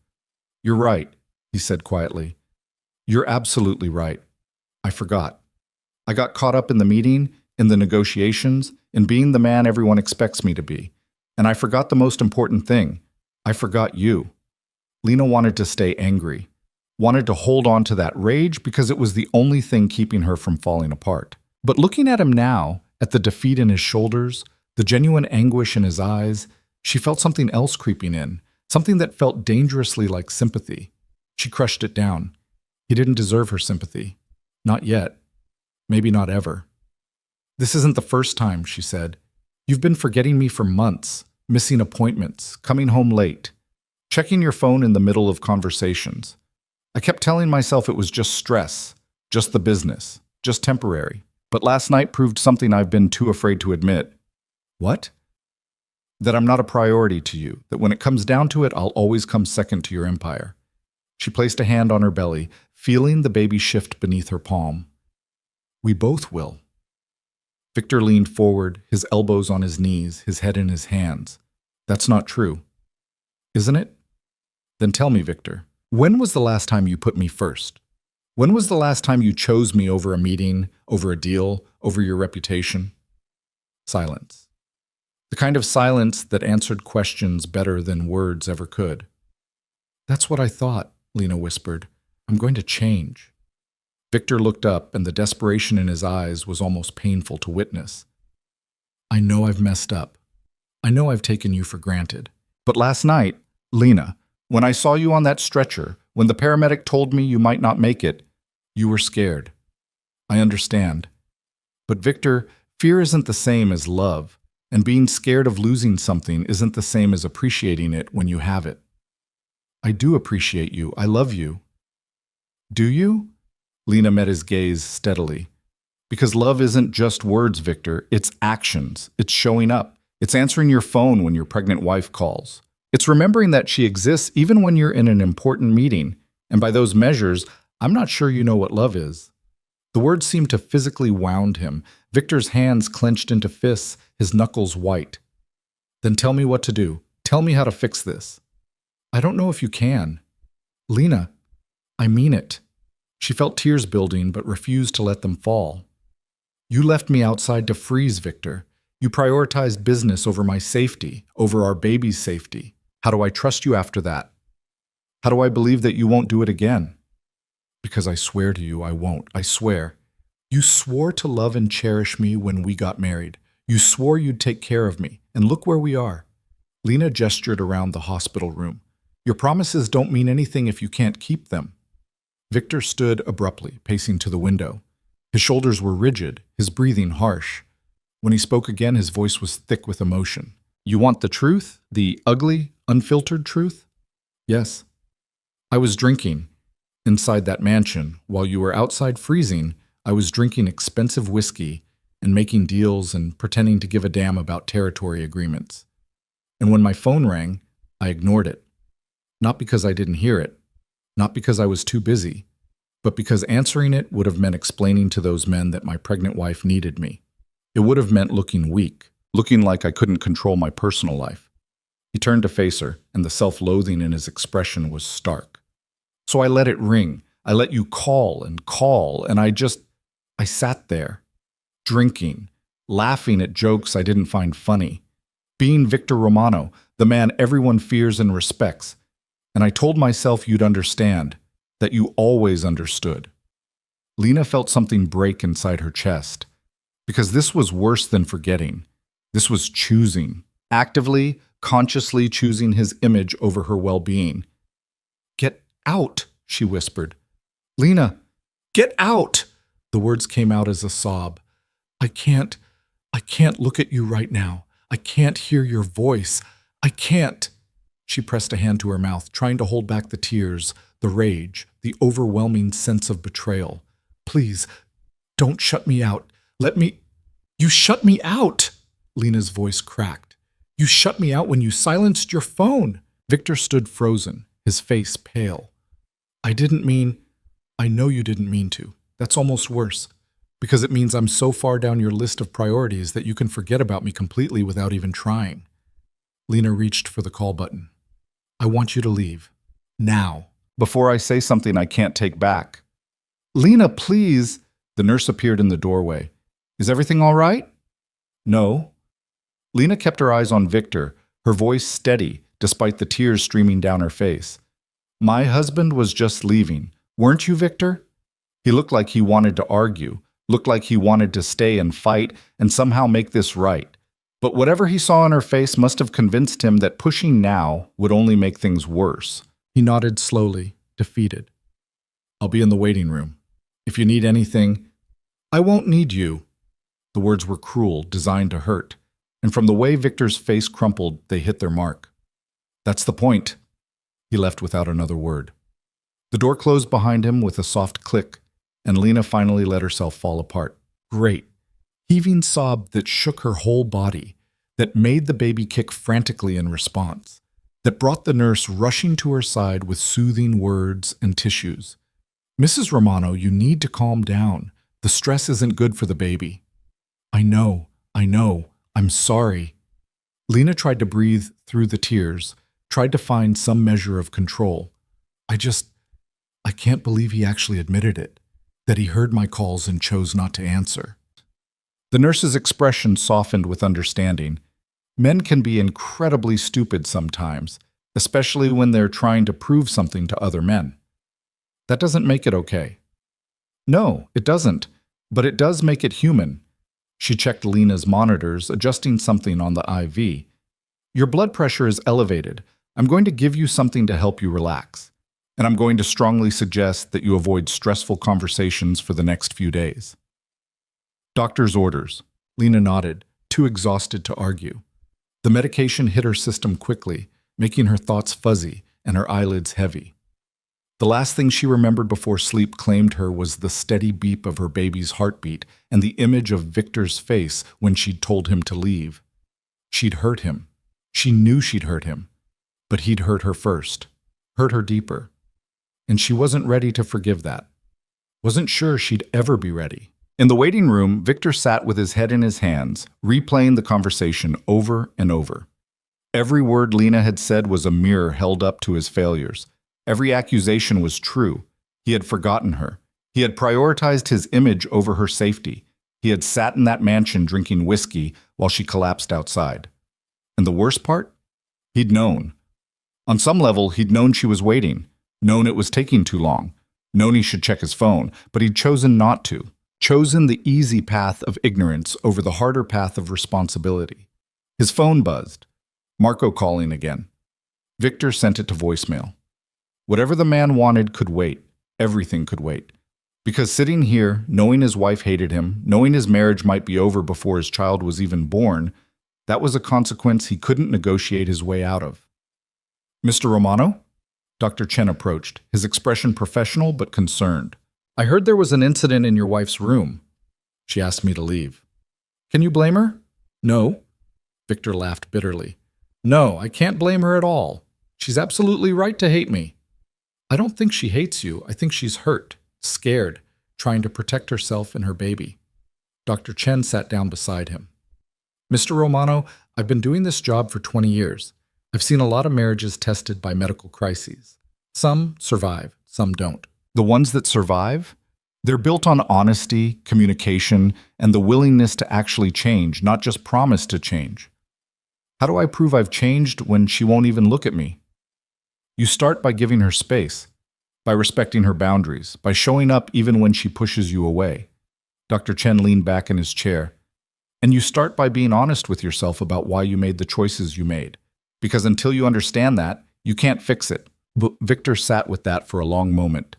Speaker 1: You're right, he said quietly. You're absolutely right. I forgot. I got caught up in the meeting, in the negotiations, in being the man everyone expects me to be. And I forgot the most important thing. I forgot you. Lena wanted to stay angry, wanted to hold on to that rage because it was the only thing keeping her from falling apart. But looking at him now, at the defeat in his shoulders, the genuine anguish in his eyes, she felt something else creeping in, something that felt dangerously like sympathy. She crushed it down. He didn't deserve her sympathy. Not yet. Maybe not ever. This isn't the first time, she said. You've been forgetting me for months, missing appointments, coming home late, checking your phone in the middle of conversations. I kept telling myself it was just stress, just the business, just temporary. But last night proved something I've been too afraid to admit. What? That I'm not a priority to you, that when it comes down to it, I'll always come second to your empire. She placed a hand on her belly, feeling the baby shift beneath her palm. We both will. Victor leaned forward, his elbows on his knees, his head in his hands. That's not true. Isn't it? Then tell me, Victor, when was the last time you put me first? When was the last time you chose me over a meeting, over a deal, over your reputation? Silence. The kind of silence that answered questions better than words ever could. That's what I thought, Lena whispered. I'm going to change. Victor looked up, and the desperation in his eyes was almost painful to witness. I know I've messed up. I know I've taken you for granted. But last night, Lena, when I saw you on that stretcher, when the paramedic told me you might not make it, you were scared. I understand. But Victor, fear isn't the same as love, and being scared of losing something isn't the same as appreciating it when you have it. I do appreciate you. I love you. Do you? Lena met his gaze steadily. Because love isn't just words, Victor. It's actions. It's showing up. It's answering your phone when your pregnant wife calls. It's remembering that she exists even when you're in an important meeting. And by those measures, I'm not sure you know what love is. The words seemed to physically wound him. Victor's hands clenched into fists, his knuckles white. Then tell me what to do. Tell me how to fix this. I don't know if you can. Lena, I mean it. She felt tears building but refused to let them fall. You left me outside to freeze, Victor. You prioritized business over my safety, over our baby's safety. How do I trust you after that? How do I believe that you won't do it again? Because I swear to you, I won't. I swear. You swore to love and cherish me when we got married. You swore you'd take care of me. And look where we are. Lena gestured around the hospital room. Your promises don't mean anything if you can't keep them. Victor stood abruptly, pacing to the window. His shoulders were rigid, his breathing harsh. When he spoke again, his voice was thick with emotion. You want the truth? The ugly, unfiltered truth? Yes. I was drinking. Inside that mansion, while you were outside freezing, I was drinking expensive whiskey and making deals and pretending to give a damn about territory agreements. And when my phone rang, I ignored it. Not because I didn't hear it, not because I was too busy, but because answering it would have meant explaining to those men that my pregnant wife needed me. It would have meant looking weak, looking like I couldn't control my personal life. He turned to face her, and the self-loathing in his expression was stark. So I let it ring. I let you call, and I sat there, drinking, laughing at jokes I didn't find funny, being Victor Romano, the man everyone fears and respects. And I told myself you'd understand, that you always understood. Lena felt something break inside her chest, because this was worse than forgetting. This was choosing, actively, consciously choosing his image over her well-being. "Get out," she whispered. "Lena, get out!" The words came out as a sob. I can't look at you right now. I can't hear your voice. I can't." She pressed a hand to her mouth, trying to hold back the tears, the rage, the overwhelming sense of betrayal. "Please, don't shut me out. You shut me out!" Lena's voice cracked. "You shut me out when you silenced your phone." Victor stood frozen, his face pale. I know you didn't mean to. That's almost worse, because it means I'm so far down your list of priorities that you can forget about me completely without even trying." Lena reached for the call button. "I want you to leave. Now. Before I say something I can't take back." "Lena, please." The nurse appeared in the doorway. "Is everything all right?" "No." Lena kept her eyes on Victor, her voice steady, despite the tears streaming down her face. "My husband was just leaving. Weren't you, Victor?" He looked like he wanted to argue, looked like he wanted to stay and fight and somehow make this right. But whatever he saw on her face must have convinced him that pushing now would only make things worse. He nodded slowly, defeated. "I'll be in the waiting room. If you need anything—" "I won't need you." The words were cruel, designed to hurt. And from the way Victor's face crumpled, they hit their mark. "That's the point." He left without another word. The door closed behind him with a soft click, and Lena finally let herself fall apart. Great, heaving sob that shook her whole body, that made the baby kick frantically in response, that brought the nurse rushing to her side with soothing words and tissues. "Mrs. Romano, you need to calm down. The stress isn't good for the baby." I know. I'm sorry." Lena tried to breathe through the tears, tried to find some measure of control. I can't believe he actually admitted it, that he heard my calls and chose not to answer." The nurse's expression softened with understanding. Men can be incredibly stupid sometimes, especially when they're trying to prove something to other men. That doesn't make it okay. No, it doesn't, but it does make it human. She checked Lena's monitors, adjusting something on the IV. "Your blood pressure is elevated. I'm going to give you something to help you relax. And I'm going to strongly suggest that you avoid stressful conversations for the next few days." "Doctor's orders." Lena nodded, too exhausted to argue. The medication hit her system quickly, making her thoughts fuzzy and her eyelids heavy. The last thing she remembered before sleep claimed her was the steady beep of her baby's heartbeat and the image of Victor's face when she'd told him to leave. She'd hurt him. She knew she'd hurt him. But he'd hurt her first, hurt her deeper. And she wasn't ready to forgive that. Wasn't sure she'd ever be ready. In the waiting room, Victor sat with his head in his hands, replaying the conversation over and over. Every word Lena had said was a mirror held up to his failures. Every accusation was true. He had forgotten her. He had prioritized his image over her safety. He had sat in that mansion drinking whiskey while she collapsed outside. And the worst part? He'd known. On some level, he'd known she was waiting, known it was taking too long, known he should check his phone, but he'd chosen not to, chosen the easy path of ignorance over the harder path of responsibility. His phone buzzed. Marco calling again. Victor sent it to voicemail. Whatever the man wanted could wait. Everything could wait. Because sitting here, knowing his wife hated him, knowing his marriage might be over before his child was even born, that was a consequence he couldn't negotiate his way out of. "Mr. Romano?" Dr. Chen approached, his expression professional but concerned. "I heard there was an incident in your wife's room. She asked me to leave. Can you blame her?" "No." Victor laughed bitterly. "No, I can't blame her at all. She's absolutely right to hate me." "I don't think she hates you. I think she's hurt, scared, trying to protect herself and her baby." Dr. Chen sat down beside him. Mr. Romano, I've been doing this job for 20 years. I've seen a lot of marriages tested by medical crises. Some survive, some don't. The ones that survive? They're built on honesty, communication, and the willingness to actually change, not just promise to change. How do I prove I've changed when she won't even look at me? You start by giving her space, by respecting her boundaries, by showing up even when she pushes you away. Dr. Chen leaned back in his chair. And you start by being honest with yourself about why you made the choices you made. Because until you understand that, you can't fix it. But Victor sat with that for a long moment.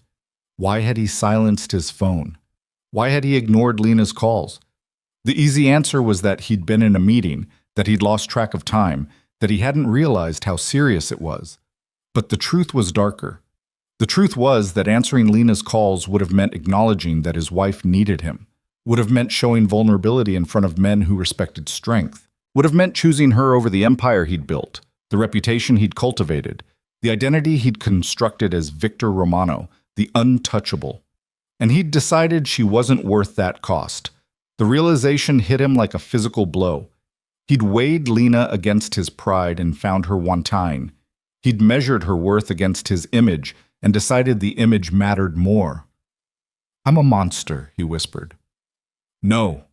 Speaker 1: Why had he silenced his phone? Why had he ignored Lena's calls? The easy answer was that he'd been in a meeting, that he'd lost track of time, that he hadn't realized how serious it was. But the truth was darker. The truth was that answering Lena's calls would have meant acknowledging that his wife needed him, would have meant showing vulnerability in front of men who respected strength, would have meant choosing her over the empire he'd built, the reputation he'd cultivated, the identity he'd constructed as Victor Romano, the untouchable. And he'd decided she wasn't worth that cost. The realization hit him like a physical blow. He'd weighed Lena against his pride and found her wanting. He'd measured her worth against his image and decided the image mattered more. "I'm a monster," he whispered. "No,"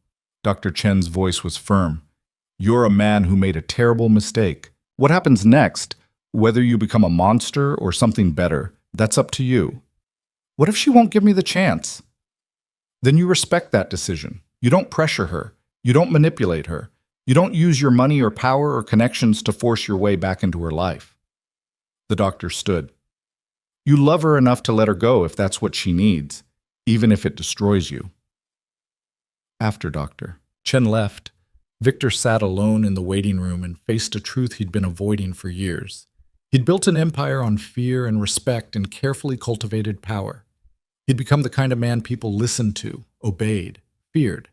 Speaker 1: Dr. Chen's voice was firm. "You're a man who made a terrible mistake. What happens next, whether you become a monster or something better, that's up to you. What if she won't give me the chance?" Then you respect that decision. You don't pressure her. You don't manipulate her. You don't use your money or power or connections to force your way back into her life. The doctor stood. You love her enough to let her go if that's what she needs, even if it destroys you. After Dr. Chen left, Victor sat alone in the waiting room and faced a truth he'd been avoiding for years. He'd built an empire on fear and respect and carefully cultivated power. He'd become the kind of man people listened to, obeyed, feared.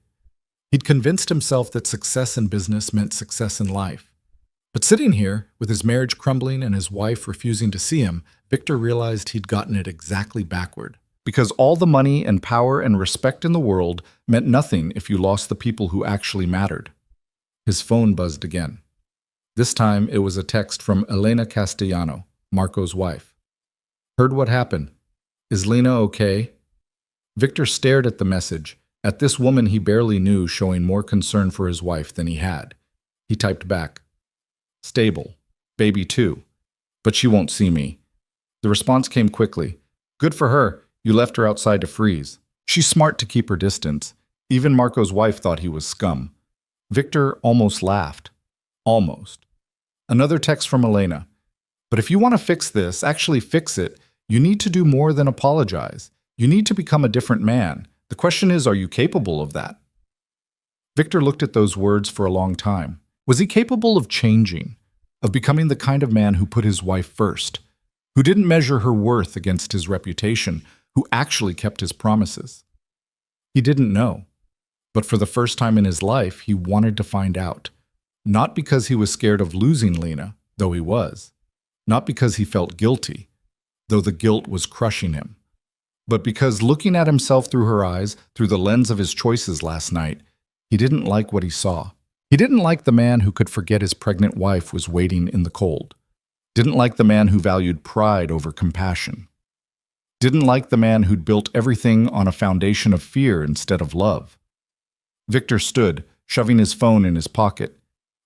Speaker 1: He'd convinced himself that success in business meant success in life. But sitting here, with his marriage crumbling and his wife refusing to see him, Victor realized he'd gotten it exactly backward. Because all the money and power and respect in the world meant nothing if you lost the people who actually mattered. His phone buzzed again. This time it was a text from Elena Castellano, Marco's wife. "Heard what happened. Is Lena okay?" Victor stared at the message, at this woman he barely knew showing more concern for his wife than he had. He typed back, "Stable. Baby too. But she won't see me." The response came quickly. "Good for her. You left her outside to freeze. She's smart to keep her distance." Even Marco's wife thought he was scum. Victor almost laughed. Almost. Another text from Elena. "But if you want to fix this, actually fix it, you need to do more than apologize. You need to become a different man. The question is, are you capable of that?" Victor looked at those words for a long time. Was he capable of changing, of becoming the kind of man who put his wife first, who didn't measure her worth against his reputation, who actually kept his promises? He didn't know. But for the first time in his life, he wanted to find out. Not because he was scared of losing Lena, though he was. Not because he felt guilty, though the guilt was crushing him. But because looking at himself through her eyes, through the lens of his choices last night, he didn't like what he saw. He didn't like the man who could forget his pregnant wife was waiting in the cold. Didn't like the man who valued pride over compassion. Didn't like the man who'd built everything on a foundation of fear instead of love. Victor stood, shoving his phone in his pocket.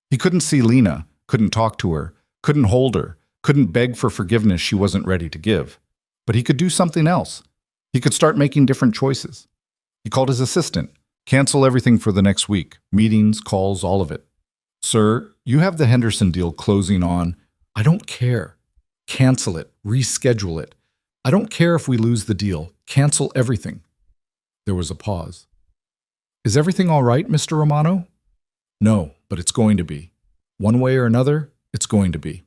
Speaker 1: He couldn't see Lena, couldn't talk to her, couldn't hold her, couldn't beg for forgiveness she wasn't ready to give. But he could do something else. He could start making different choices. He called his assistant. "Cancel everything for the next week. Meetings, calls, all of it." "Sir, you have the Henderson deal closing on." "I don't care. Cancel it. Reschedule it. I don't care if we lose the deal. Cancel everything." There was a pause. "Is everything all right, Mr. Romano?" "No, but it's going to be. One way or another, it's going to be."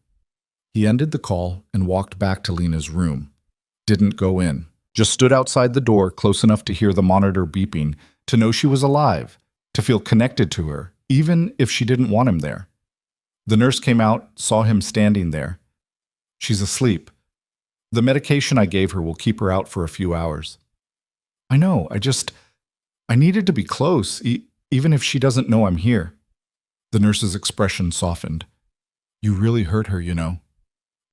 Speaker 1: He ended the call and walked back to Lena's room. Didn't go in. Just stood outside the door close enough to hear the monitor beeping, to know she was alive, to feel connected to her, even if she didn't want him there. The nurse came out, saw him standing there. "She's asleep. The medication I gave her will keep her out for a few hours." "I know, I needed to be close, even if she doesn't know I'm here." The nurse's expression softened. You really hurt her, you know.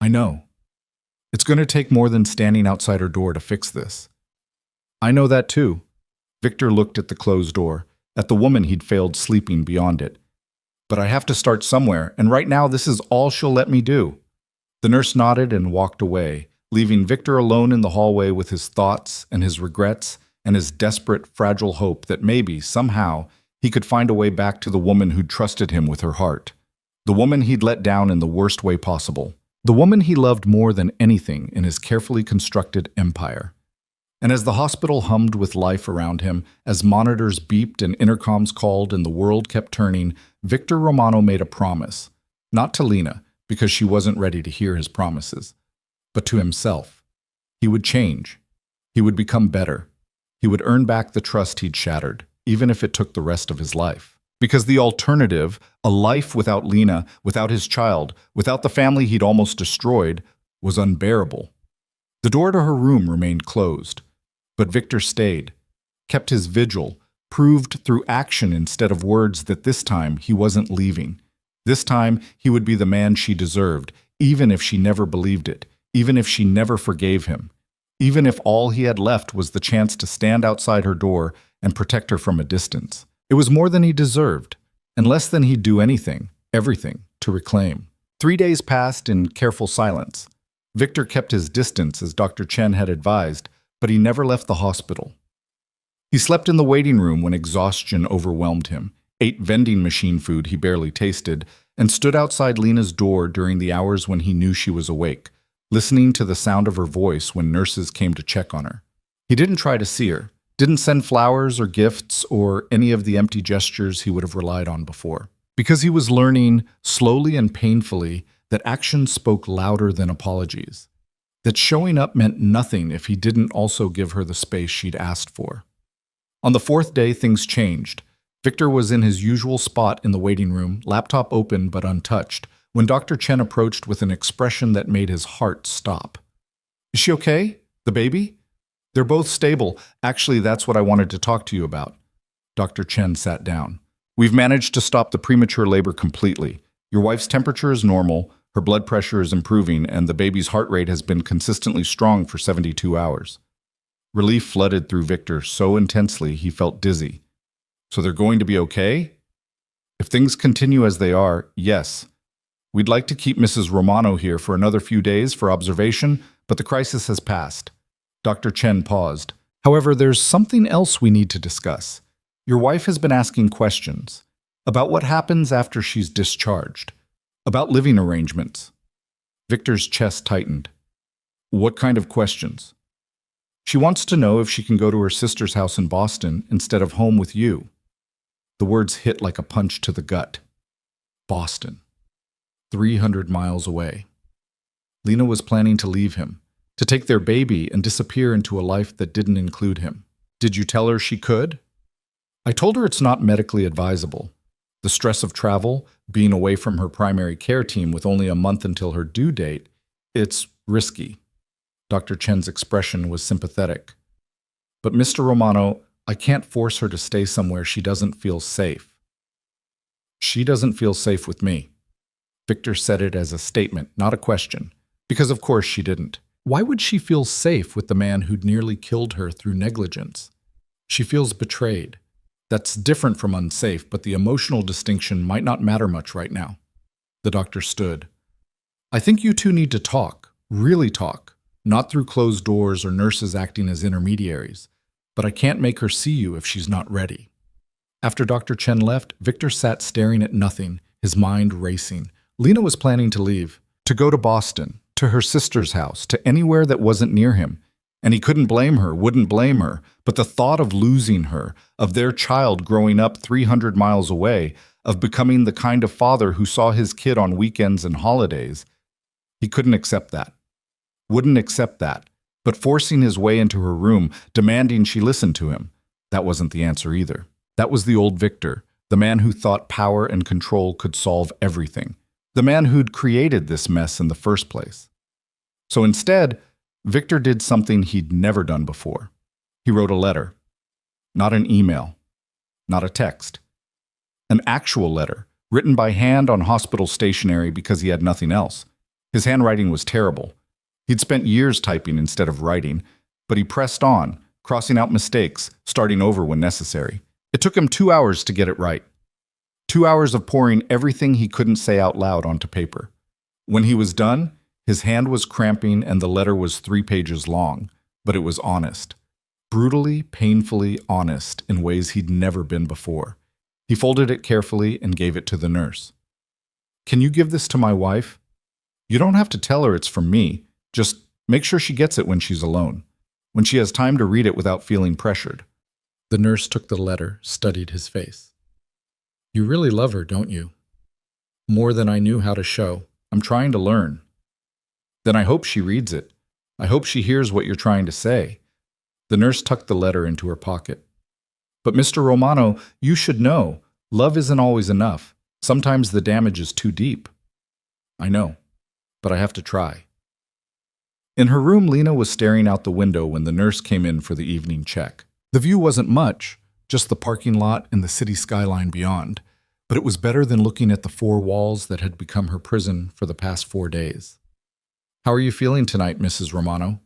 Speaker 1: I know. It's going to take more than standing outside her door to fix this. I know that too. Victor looked at the closed door, at the woman he'd failed sleeping beyond it. But I have to start somewhere, and right now this is all she'll let me do. The nurse nodded and walked away, leaving Victor alone in the hallway with his thoughts and his regrets and his desperate, fragile hope that maybe, somehow, he could find a way back to the woman who'd trusted him with her heart. The woman he'd let down in the worst way possible. The woman he loved more than anything in his carefully constructed empire. And as the hospital hummed with life around him, as monitors beeped and intercoms called and the world kept turning, Victor Romano made a promise. Not to Lena, because she wasn't ready to hear his promises, but to himself. He would change. He would become better. He would earn back the trust he'd shattered, even if it took the rest of his life. Because the alternative, a life without Lena, without his child, without the family he'd almost destroyed, was unbearable. The door to her room remained closed, but Victor stayed, kept his vigil, proved through action instead of words that this time he wasn't leaving. This time he would be the man she deserved, even if she never believed it, even if she never forgave him, even if all he had left was the chance to stand outside her door and protect her from a distance. It was more than he deserved, and less than he'd do anything, everything, to reclaim. 3 days passed in careful silence. Victor kept his distance as Dr. Chen had advised, but he never left the hospital. He slept in the waiting room when exhaustion overwhelmed him, ate vending machine food he barely tasted, and stood outside Lena's door during the hours when he knew she was awake, listening to the sound of her voice when nurses came to check on her. He didn't try to see her, didn't send flowers or gifts or any of the empty gestures he would have relied on before. Because he was learning, slowly and painfully, that action spoke louder than apologies. That showing up meant nothing if he didn't also give her the space she'd asked for. On the 4th day, things changed. Victor was in his usual spot in the waiting room, laptop open but untouched, when Dr. Chen approached with an expression that made his heart stop. Is she okay? The baby? They're both stable. Actually, that's what I wanted to talk to you about. Dr. Chen sat down. We've managed to stop the premature labor completely. Your wife's temperature is normal, her blood pressure is improving, and the baby's heart rate has been consistently strong for 72 hours. Relief flooded through Victor so intensely he felt dizzy. So they're going to be okay? If things continue as they are, yes. We'd like to keep Mrs. Romano here for another few days for observation, but the crisis has passed. Dr. Chen paused. However, there's something else we need to discuss. Your wife has been asking questions about what happens after she's discharged, about living arrangements. Victor's chest tightened. What kind of questions? She wants to know if she can go to her sister's house in Boston instead of home with you. The words hit like a punch to the gut. Boston. 300 miles away. Lena was planning to leave him, to take their baby and disappear into a life that didn't include him. Did you tell her she could? I told her it's not medically advisable. The stress of travel, being away from her primary care team with only a month until her due date, it's risky. Dr. Chen's expression was sympathetic. But Mr. Romano, I can't force her to stay somewhere she doesn't feel safe. She doesn't feel safe with me. Victor said it as a statement, not a question, because of course she didn't. Why would she feel safe with the man who'd nearly killed her through negligence? She feels betrayed. That's different from unsafe, but the emotional distinction might not matter much right now. The doctor stood. I think you two need to talk, really talk, not through closed doors or nurses acting as intermediaries, but I can't make her see you if she's not ready. After Dr. Chen left, Victor sat staring at nothing, his mind racing. Lena was planning to leave, to go to Boston, to her sister's house, to anywhere that wasn't near him. And he couldn't blame her, wouldn't blame her, but the thought of losing her, of their child growing up 300 miles away, of becoming the kind of father who saw his kid on weekends and holidays, he couldn't accept that. Wouldn't accept that. But forcing his way into her room, demanding she listen to him, that wasn't the answer either. That was the old Victor, the man who thought power and control could solve everything, the man who'd created this mess in the first place. So instead, Victor did something he'd never done before. He wrote a letter. Not an email. Not a text. An actual letter, written by hand on hospital stationery because he had nothing else. His handwriting was terrible. He'd spent years typing instead of writing, but he pressed on, crossing out mistakes, starting over when necessary. It took him 2 hours to get it right. 2 hours of pouring everything he couldn't say out loud onto paper. When he was done, his hand was cramping and the letter was 3 pages long, but it was honest. Brutally, painfully honest in ways he'd never been before. He folded it carefully and gave it to the nurse. "Can you give this to my wife? You don't have to tell her it's from me. Just make sure she gets it when she's alone, when she has time to read it without feeling pressured." The nurse took the letter, studied his face. "You really love her, don't you?" "More than I knew how to show. I'm trying to learn." "Then I hope she reads it. I hope she hears what you're trying to say." The nurse tucked the letter into her pocket. "But Mr. Romano, you should know, love isn't always enough. Sometimes the damage is too deep." "I know, but I have to try." In her room, Lena was staring out the window when the nurse came in for the evening check. The view wasn't much, just the parking lot and the city skyline beyond, but it was better than looking at the 4 walls that had become her prison for the past 4 days. "How are you feeling tonight, Mrs. Romano?"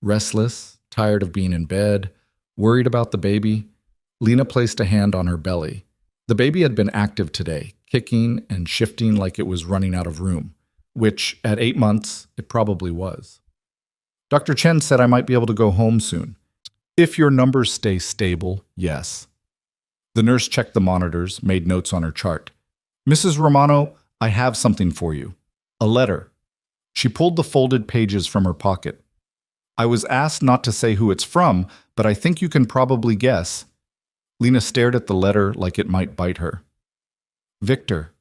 Speaker 1: Restless, tired of being in bed, worried about the baby. Lena placed a hand on her belly. The baby had been active today, kicking and shifting like it was running out of room, which, at 8 months, it probably was. "Dr. Chen said I might be able to go home soon. If your numbers stay stable, yes." The nurse checked the monitors, made notes on her chart. "Mrs. Romano, I have something for you. A letter." She pulled the folded pages from her pocket. "I was asked not to say who it's from, but I think you can probably guess." Lena stared at the letter like it might bite her. "Victor,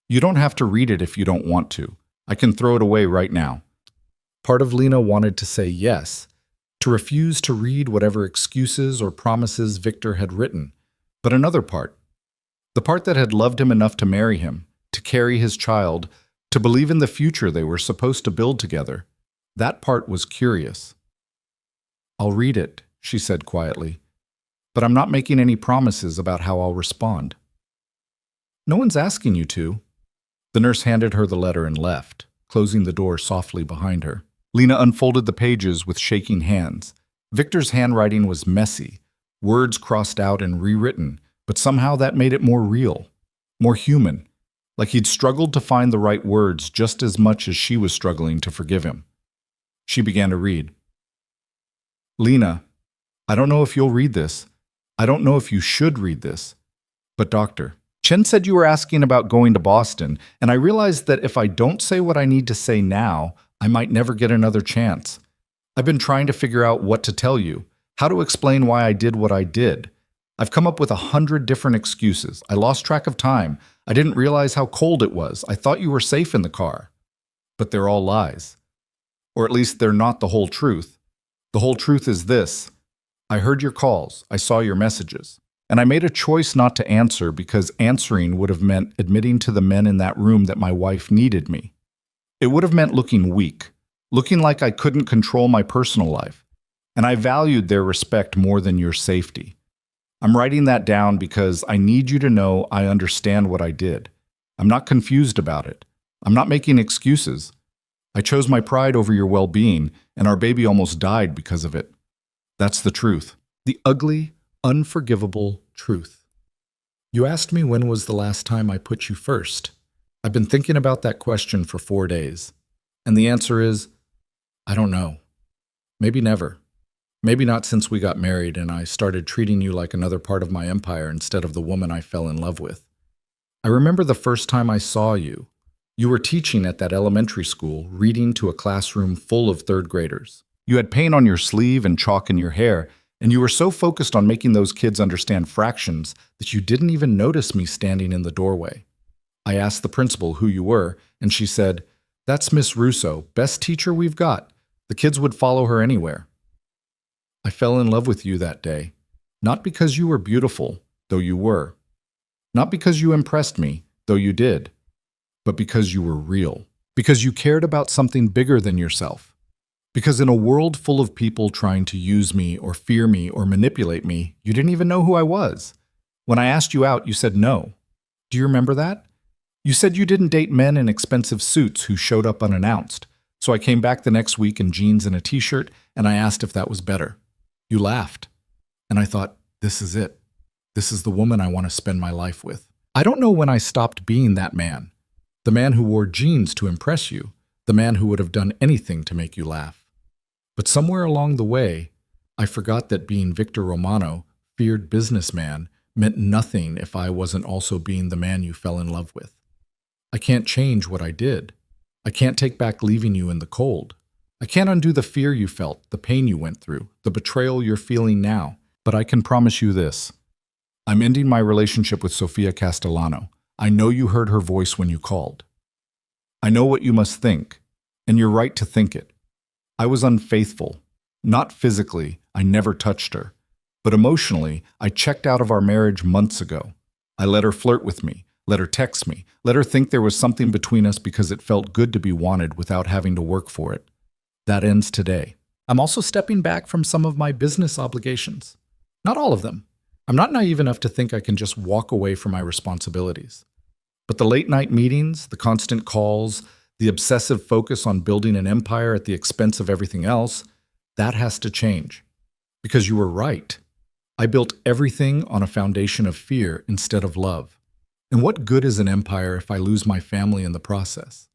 Speaker 1: you don't have to read it if you don't want to. I can throw it away right now." Part of Lena wanted to say yes, to refuse to read whatever excuses or promises Victor had written. But another part, the part that had loved him enough to marry him, to carry his child, to believe in the future they were supposed to build together, that part was curious. "I'll read it," she said quietly, "but I'm not making any promises about how I'll respond." "No one's asking you to." The nurse handed her the letter and left, closing the door softly behind her. Lena unfolded the pages with shaking hands. Victor's handwriting was messy, words crossed out and rewritten, but somehow that made it more real, more human, like he'd struggled to find the right words just as much as she was struggling to forgive him. She began to read. "Lena, I don't know if you'll read this. I don't know if you should read this. But Dr. Chen said you were asking about going to Boston, and I realized that if I don't say what I need to say now, I might never get another chance. I've been trying to figure out what to tell you, how to explain why I did what I did. I've come up with 100 different excuses. I lost track of time. I didn't realize how cold it was. I thought you were safe in the car. But they're all lies. Or at least they're not the whole truth. The whole truth is this. I heard your calls. I saw your messages. And I made a choice not to answer because answering would have meant admitting to the men in that room that my wife needed me. It would have meant looking weak, looking like I couldn't control my personal life. And I valued their respect more than your safety. I'm writing that down because I need you to know I understand what I did. I'm not confused about it. I'm not making excuses. I chose my pride over your well-being, and our baby almost died because of it. That's the truth. The ugly, unforgivable truth. You asked me when was the last time I put you first. I've been thinking about that question for 4 days. And the answer is, I don't know. Maybe never. Maybe not since we got married and I started treating you like another part of my empire instead of the woman I fell in love with. I remember the first time I saw you. You were teaching at that elementary school, reading to a classroom full of 3rd graders. You had paint on your sleeve and chalk in your hair, and you were so focused on making those kids understand fractions that you didn't even notice me standing in the doorway. I asked the principal who you were, and she said, "That's Miss Russo, best teacher we've got. The kids would follow her anywhere." I fell in love with you that day, not because you were beautiful, though you were. Not because you impressed me, though you did, but because you were real. Because you cared about something bigger than yourself. Because in a world full of people trying to use me or fear me or manipulate me, you didn't even know who I was. When I asked you out, you said no. Do you remember that? You said you didn't date men in expensive suits who showed up unannounced. So I came back the next week in jeans and a t-shirt, and I asked if that was better. You laughed. And I thought, this is it. This is the woman I want to spend my life with. I don't know when I stopped being that man. The man who wore jeans to impress you. The man who would have done anything to make you laugh. But somewhere along the way, I forgot that being Victor Romano, feared businessman, meant nothing if I wasn't also being the man you fell in love with. I can't change what I did. I can't take back leaving you in the cold. I can't undo the fear you felt, the pain you went through, the betrayal you're feeling now. But I can promise you this. I'm ending my relationship with Sofia Castellano. I know you heard her voice when you called. I know what you must think, and you're right to think it. I was unfaithful. Not physically, I never touched her. But emotionally, I checked out of our marriage months ago. I let her flirt with me, let her text me, let her think there was something between us because it felt good to be wanted without having to work for it. That ends today. I'm also stepping back from some of my business obligations. Not all of them. I'm not naive enough to think I can just walk away from my responsibilities. But the late-night meetings, the constant calls, the obsessive focus on building an empire at the expense of everything else, that has to change. Because you were right. I built everything on a foundation of fear instead of love. And what good is an empire if I lose my family in the process?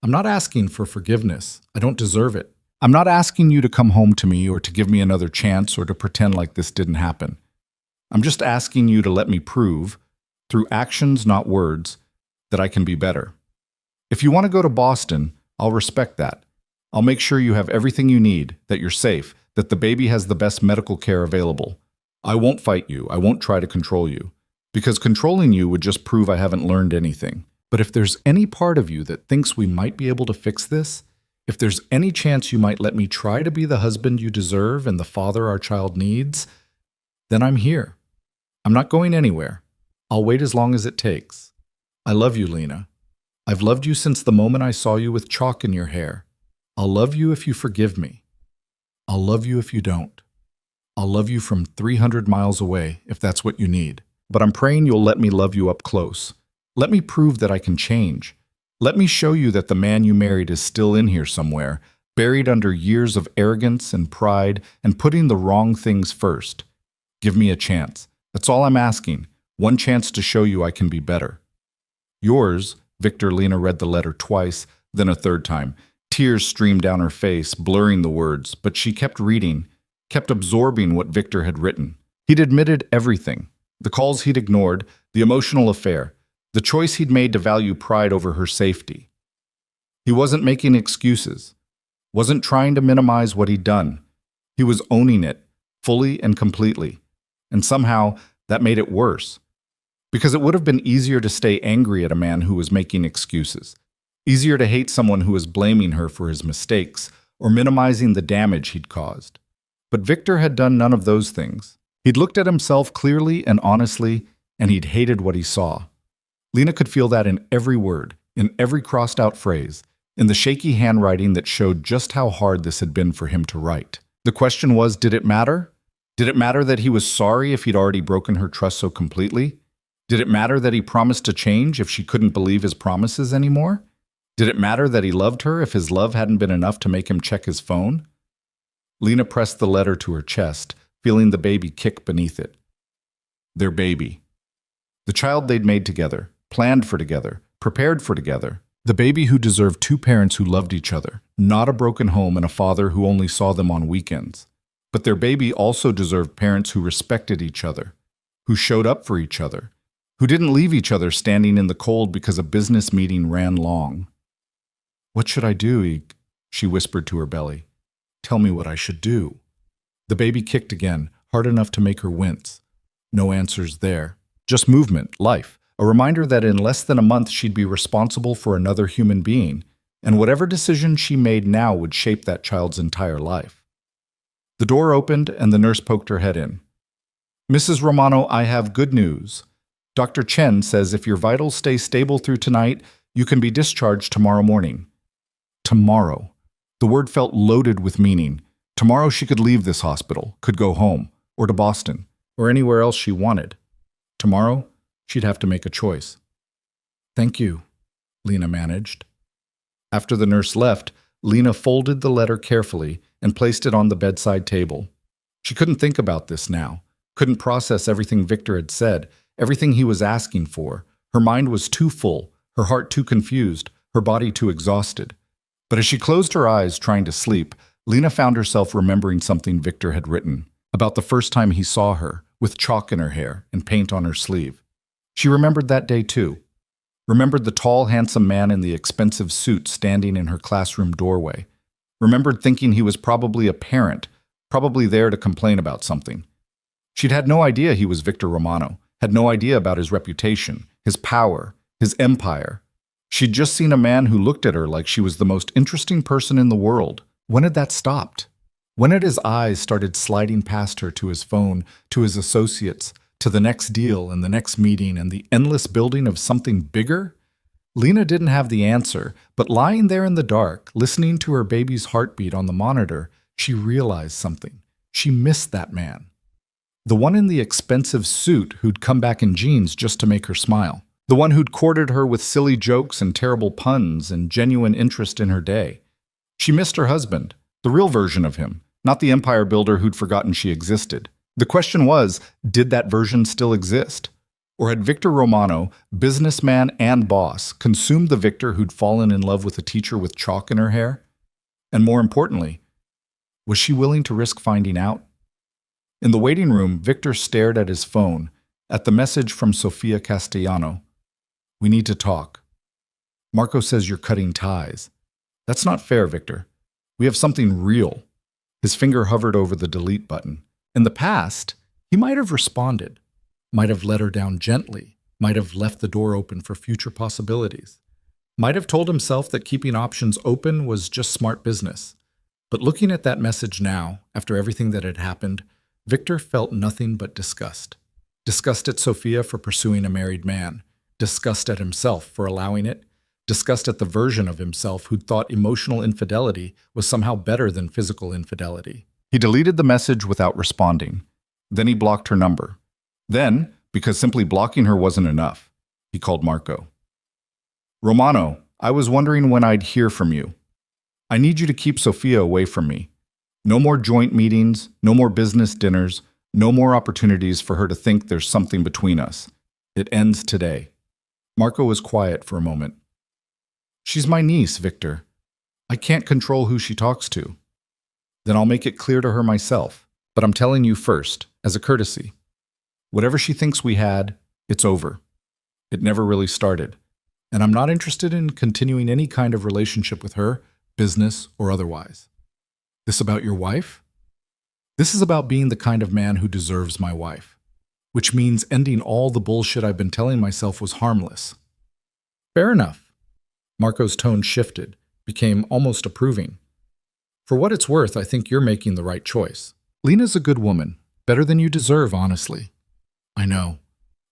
Speaker 1: I'm not asking for forgiveness. I don't deserve it. I'm not asking you to come home to me or to give me another chance or to pretend like this didn't happen. I'm just asking you to let me prove, through actions, not words, that I can be better. If you want to go to Boston, I'll respect that. I'll make sure you have everything you need, that you're safe, that the baby has the best medical care available. I won't fight you. I won't try to control you. Because controlling you would just prove I haven't learned anything. But if there's any part of you that thinks we might be able to fix this, if there's any chance you might let me try to be the husband you deserve and the father our child needs, then I'm here. I'm not going anywhere. I'll wait as long as it takes. I love you, Lena. I've loved you since the moment I saw you with chalk in your hair. I'll love you if you forgive me. I'll love you if you don't. I'll love you from 300 miles away if that's what you need. But I'm praying you'll let me love you up close. Let me prove that I can change. Let me show you that the man you married is still in here somewhere, buried under years of arrogance and pride and putting the wrong things first. Give me a chance. That's all I'm asking. One chance to show you I can be better. Yours, Victor. Lena read the letter twice, then a third time. Tears streamed down her face, blurring the words, but she kept reading, kept absorbing what Victor had written. He'd admitted everything. The calls he'd ignored, the emotional affair, the choice he'd made to value pride over her safety. He wasn't making excuses, wasn't trying to minimize what he'd done. He was owning it, fully and completely. And somehow, that made it worse. Because it would have been easier to stay angry at a man who was making excuses. Easier to hate someone who was blaming her for his mistakes or minimizing the damage he'd caused. But Victor had done none of those things. He'd looked at himself clearly and honestly, and he'd hated what he saw. Lena could feel that in every word, in every crossed-out phrase, in the shaky handwriting that showed just how hard this had been for him to write. The question was, did it matter? Did it matter that he was sorry if he'd already broken her trust so completely? Did it matter that he promised to change if she couldn't believe his promises anymore? Did it matter that he loved her if his love hadn't been enough to make him check his phone? Lena pressed the letter to her chest, feeling the baby kick beneath it. Their baby. The child they'd made together, planned for together, prepared for together. The baby who deserved two parents who loved each other, not a broken home and a father who only saw them on weekends. But their baby also deserved parents who respected each other, who showed up for each other, who didn't leave each other standing in the cold because a business meeting ran long. "What should I do?" she whispered to her belly. "Tell me what I should do." The baby kicked again, hard enough to make her wince. No answers there. Just movement, life, a reminder that in less than a month she'd be responsible for another human being, and whatever decision she made now would shape that child's entire life. The door opened and the nurse poked her head in. "Mrs. Romano, I have good news. Dr. Chen says if your vitals stay stable through tonight, you can be discharged tomorrow morning." Tomorrow. The word felt loaded with meaning. Tomorrow she could leave this hospital, could go home, or to Boston, or anywhere else she wanted. Tomorrow, she'd have to make a choice. Thank you, Lena managed. After the nurse left, Lena folded the letter carefully and placed it on the bedside table. She couldn't think about this now, couldn't process everything Victor had said, everything he was asking for. Her mind was too full, her heart too confused, her body too exhausted. But as she closed her eyes trying to sleep, Lena found herself remembering something Victor had written about the first time he saw her, with chalk in her hair and paint on her sleeve. She remembered that day too. Remembered the tall, handsome man in the expensive suit standing in her classroom doorway. Remembered thinking he was probably a parent, probably there to complain about something. She'd had no idea he was Victor Romano, had no idea about his reputation, his power, his empire. She'd just seen a man who looked at her like she was the most interesting person in the world. When had that stopped? When had his eyes started sliding past her to his phone, to his associates, to the next deal and the next meeting and the endless building of something bigger? Lena didn't have the answer, but lying there in the dark, listening to her baby's heartbeat on the monitor, she realized something. She missed that man. The one in the expensive suit who'd come back in jeans just to make her smile. The one who'd courted her with silly jokes and terrible puns and genuine interest in her day. She missed her husband, the real version of him, not the empire builder who'd forgotten she existed. The question was, did that version still exist? Or had Victor Romano, businessman and boss, consumed the Victor who'd fallen in love with a teacher with chalk in her hair? And more importantly, was she willing to risk finding out? In the waiting room, Victor stared at his phone, at the message from Sofia Castellano. We need to talk. Marco says you're cutting ties. That's not fair, Victor. We have something real. His finger hovered over the delete button. In the past, he might have responded, might have let her down gently, might have left the door open for future possibilities, might have told himself that keeping options open was just smart business. But looking at that message now, after everything that had happened, Victor felt nothing but disgust. Disgust at Sofia for pursuing a married man, disgust at himself for allowing it, disgust at the version of himself who'd thought emotional infidelity was somehow better than physical infidelity. He deleted the message without responding. Then he blocked her number. Then, because simply blocking her wasn't enough, he called Marco. Romano, I was wondering when I'd hear from you. I need you to keep Sofia away from me. No more joint meetings, no more business dinners, no more opportunities for her to think there's something between us. It ends today. Marco was quiet for a moment. She's my niece, Victor. I can't control who she talks to. Then I'll make it clear to her myself. But I'm telling you first, as a courtesy. Whatever she thinks we had, it's over. It never really started. And I'm not interested in continuing any kind of relationship with her, business or otherwise. This about your wife? This is about being the kind of man who deserves my wife. Which means ending all the bullshit I've been telling myself was harmless. Fair enough. Marco's tone shifted, became almost approving. For what it's worth, I think you're making the right choice. Lena's a good woman, better than you deserve, honestly. I know.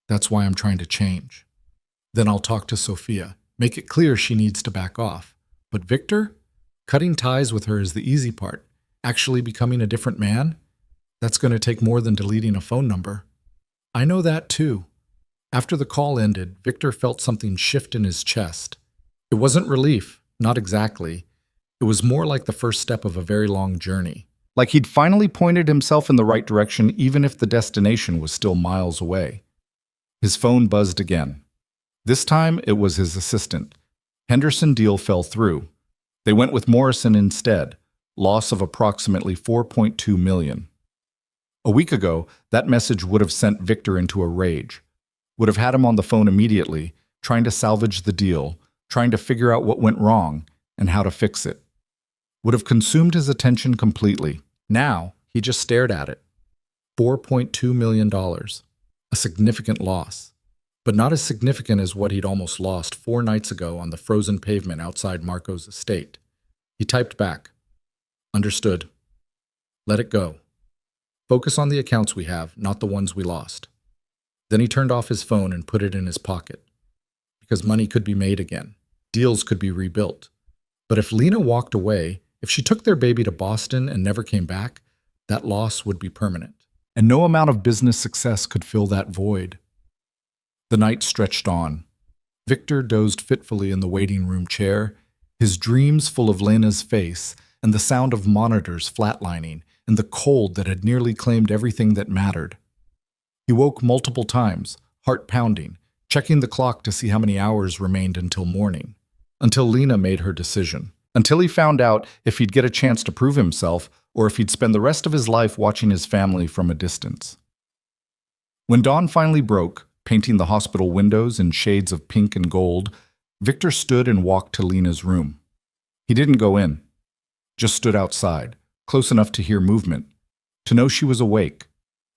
Speaker 1: That's why I'm trying to change. Then I'll talk to Sofia, make it clear she needs to back off. But Victor? Cutting ties with her is the easy part. Actually becoming a different man? That's going to take more than deleting a phone number. I know that too. After the call ended, Victor felt something shift in his chest. It wasn't relief, not exactly. It was more like the first step of a very long journey. Like he'd finally pointed himself in the right direction even if the destination was still miles away. His phone buzzed again. This time it was his assistant. Henderson deal fell through. They went with Morrison instead, loss of approximately $4.2 million. A week ago, that message would have sent Victor into a rage. Would have had him on the phone immediately, trying to salvage the deal, trying to figure out what went wrong and how to fix it. Would have consumed his attention completely. Now, he just stared at it. $4.2 million. A significant loss. But not as significant as what he'd almost lost 4 nights ago on the frozen pavement outside Marco's estate. He typed back. Understood. Let it go. Focus on the accounts we have, not the ones we lost. Then he turned off his phone and put it in his pocket. Because money could be made again. Deals could be rebuilt. But if Lena walked away, if she took their baby to Boston and never came back, that loss would be permanent. And no amount of business success could fill that void. The night stretched on. Victor dozed fitfully in the waiting room chair, his dreams full of Lena's face and the sound of monitors flatlining and the cold that had nearly claimed everything that mattered. He woke multiple times, heart pounding, checking the clock to see how many hours remained until morning, until Lena made her decision, until he found out if he'd get a chance to prove himself or if he'd spend the rest of his life watching his family from a distance. When dawn finally broke, painting the hospital windows in shades of pink and gold, Victor stood and walked to Lena's room. He didn't go in, just stood outside, close enough to hear movement, to know she was awake,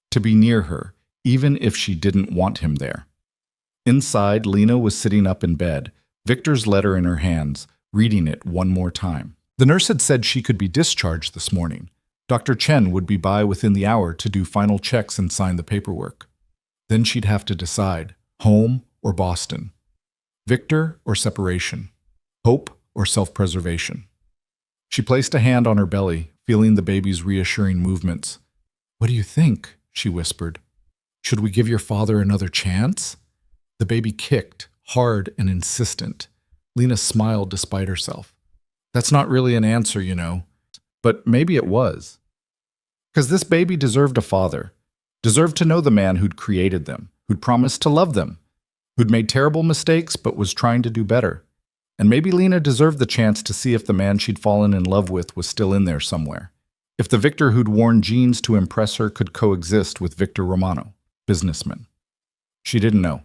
Speaker 1: to be near her, even if she didn't want him there. Inside, Lena was sitting up in bed, Victor's letter in her hands, reading it one more time. The nurse had said she could be discharged this morning. Dr. Chen would be by within the hour to do final checks and sign the paperwork. Then she'd have to decide, home or Boston, Victor or separation, hope or self-preservation. She placed a hand on her belly, feeling the baby's reassuring movements. "What do you think?" she whispered. "Should we give your father another chance?" The baby kicked, hard and insistent. Lena smiled despite herself. "That's not really an answer, you know. But maybe it was. Because this baby deserved a father, deserved to know the man who'd created them, who'd promised to love them, who'd made terrible mistakes but was trying to do better. And maybe Lena deserved the chance to see if the man she'd fallen in love with was still in there somewhere. If the Victor who'd worn jeans to impress her could coexist with Victor Romano, businessman. She didn't know.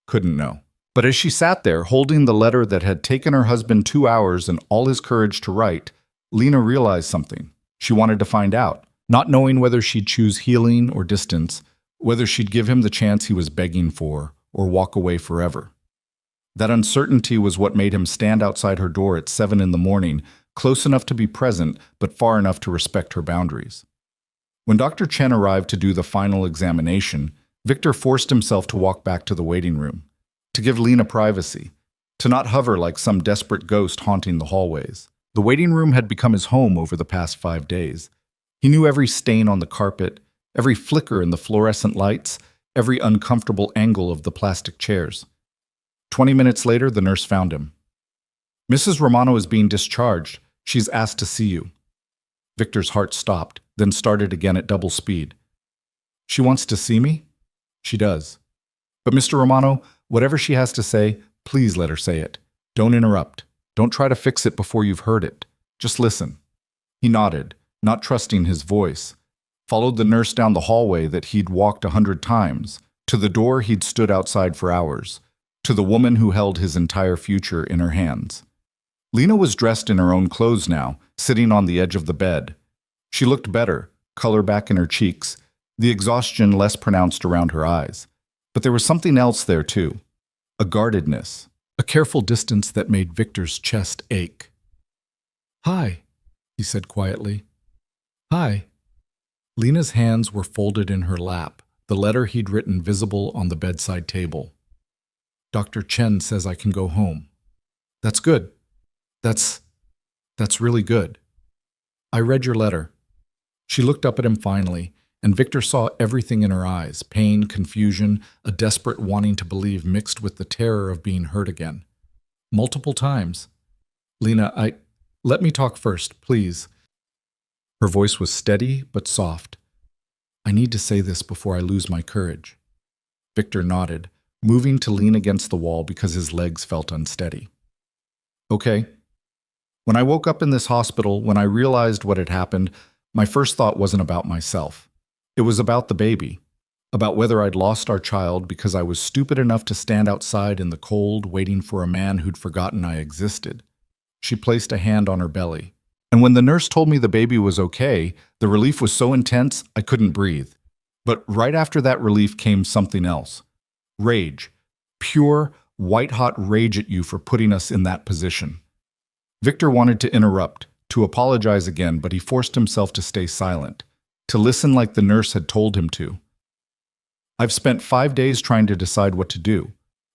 Speaker 1: Couldn't know. But as she sat there, holding the letter that had taken her husband 2 hours and all his courage to write, Lena realized something. She wanted to find out, not knowing whether she'd choose healing or distance, whether she'd give him the chance he was begging for, or walk away forever. That uncertainty was what made him stand outside her door at 7 in the morning, close enough to be present, but far enough to respect her boundaries. When Dr. Chen arrived to do the final examination, Victor forced himself to walk back to the waiting room, to give Lena privacy, to not hover like some desperate ghost haunting the hallways. The waiting room had become his home over the past 5 days. He knew every stain on the carpet, every flicker in the fluorescent lights, every uncomfortable angle of the plastic chairs. 20 minutes later, the nurse found him. "Mrs. Romano is being discharged. She's asked to see you." Victor's heart stopped, then started again at double speed. "She wants to see me?" "She does. But Mr. Romano, whatever she has to say, please let her say it. Don't interrupt. Don't try to fix it before you've heard it. Just listen." He nodded, not trusting his voice, followed the nurse down the hallway that he'd walked 100 times, to the door he'd stood outside for hours, to the woman who held his entire future in her hands. Lena was dressed in her own clothes now, sitting on the edge of the bed. She looked better, color back in her cheeks, the exhaustion less pronounced around her eyes. But there was something else there too, a guardedness, a careful distance that made Victor's chest ache. "Hi," he said quietly. "Hi." Lena's hands were folded in her lap, the letter he'd written visible on the bedside table. "Dr. Chen says I can go home." "That's good. That's really good. I read your letter." She looked up at him finally, and Victor saw everything in her eyes, pain, confusion, a desperate wanting to believe mixed with the terror of being hurt again. Multiple times. "Lena, let me talk first, please." Her voice was steady but soft. "I need to say this before I lose my courage." Victor nodded, moving to lean against the wall because his legs felt unsteady. "Okay. When I woke up in this hospital, when I realized what had happened, my first thought wasn't about myself. It was about the baby, about whether I'd lost our child because I was stupid enough to stand outside in the cold waiting for a man who'd forgotten I existed." She placed a hand on her belly. "And when the nurse told me the baby was okay, the relief was so intense I couldn't breathe. But right after that relief came something else. Rage. Pure, white-hot rage at you for putting us in that position." Victor wanted to interrupt, to apologize again, but he forced himself to stay silent, to listen like the nurse had told him to. "I've spent 5 days trying to decide what to do,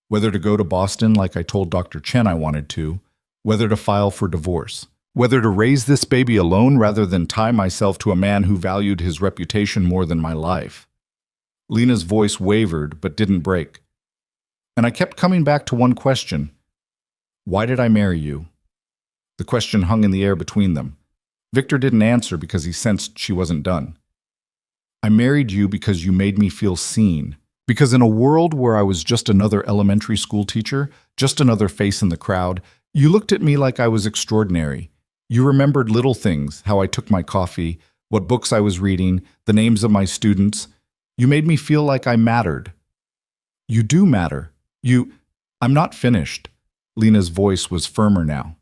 Speaker 1: whether to go to Boston like I told Dr. Chen I wanted to, whether to file for divorce, whether to raise this baby alone rather than tie myself to a man who valued his reputation more than my life." Lena's voice wavered but didn't break. And I kept coming back to one question. Why did I marry you? The question hung in the air between them. Victor didn't answer because he sensed she wasn't done. I married you because you made me feel seen. Because in a world where I was just another elementary school teacher, just another face in the crowd, you looked at me like I was extraordinary. You remembered little things, how I took my coffee, what books I was reading, the names of my students. You made me feel like I mattered. You do matter. I'm not finished. Lena's voice was firmer now.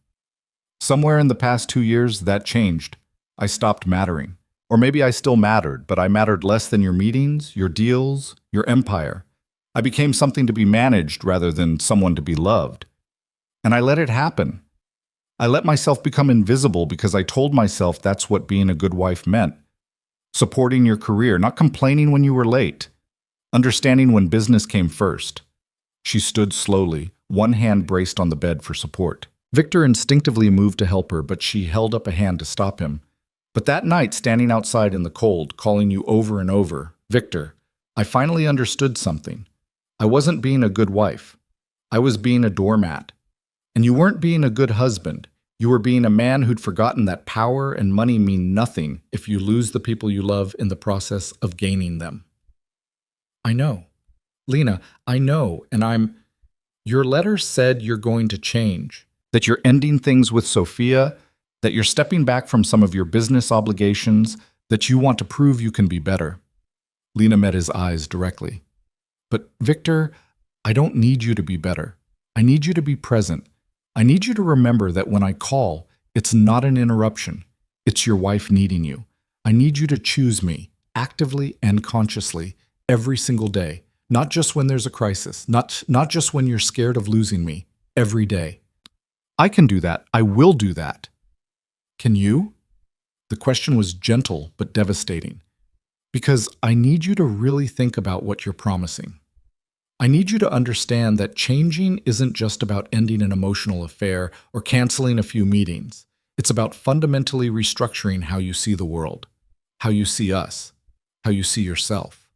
Speaker 1: Somewhere in the past 2 years, that changed. I stopped mattering. Or maybe I still mattered, but I mattered less than your meetings, your deals, your empire. I became something to be managed rather than someone to be loved. And I let it happen. I let myself become invisible because I told myself that's what being a good wife meant. Supporting your career, not complaining when you were late. Understanding when business came first. She stood slowly, one hand braced on the bed for support. Victor instinctively moved to help her, but she held up a hand to stop him. But that night, standing outside in the cold, calling you over and over, Victor, I finally understood something. I wasn't being a good wife. I was being a doormat. And you weren't being a good husband. You were being a man who'd forgotten that power and money mean nothing if you lose the people you love in the process of gaining them. I know. Lena, I know, and Your letter said you're going to change, that you're ending things with Sophia, that you're stepping back from some of your business obligations, that you want to prove you can be better. Lena met his eyes directly. But Victor, I don't need you to be better. I need you to be present. I need you to remember that when I call, it's not an interruption. It's your wife needing you. I need you to choose me, actively and consciously, every single day. Not just when there's a crisis, not just when you're scared of losing me, every day. I can do that. I will do that. Can you? The question was gentle but devastating. Because I need you to really think about what you're promising. I need you to understand that changing isn't just about ending an emotional affair or canceling a few meetings. It's about fundamentally restructuring how you see the world, how you see us, how you see yourself.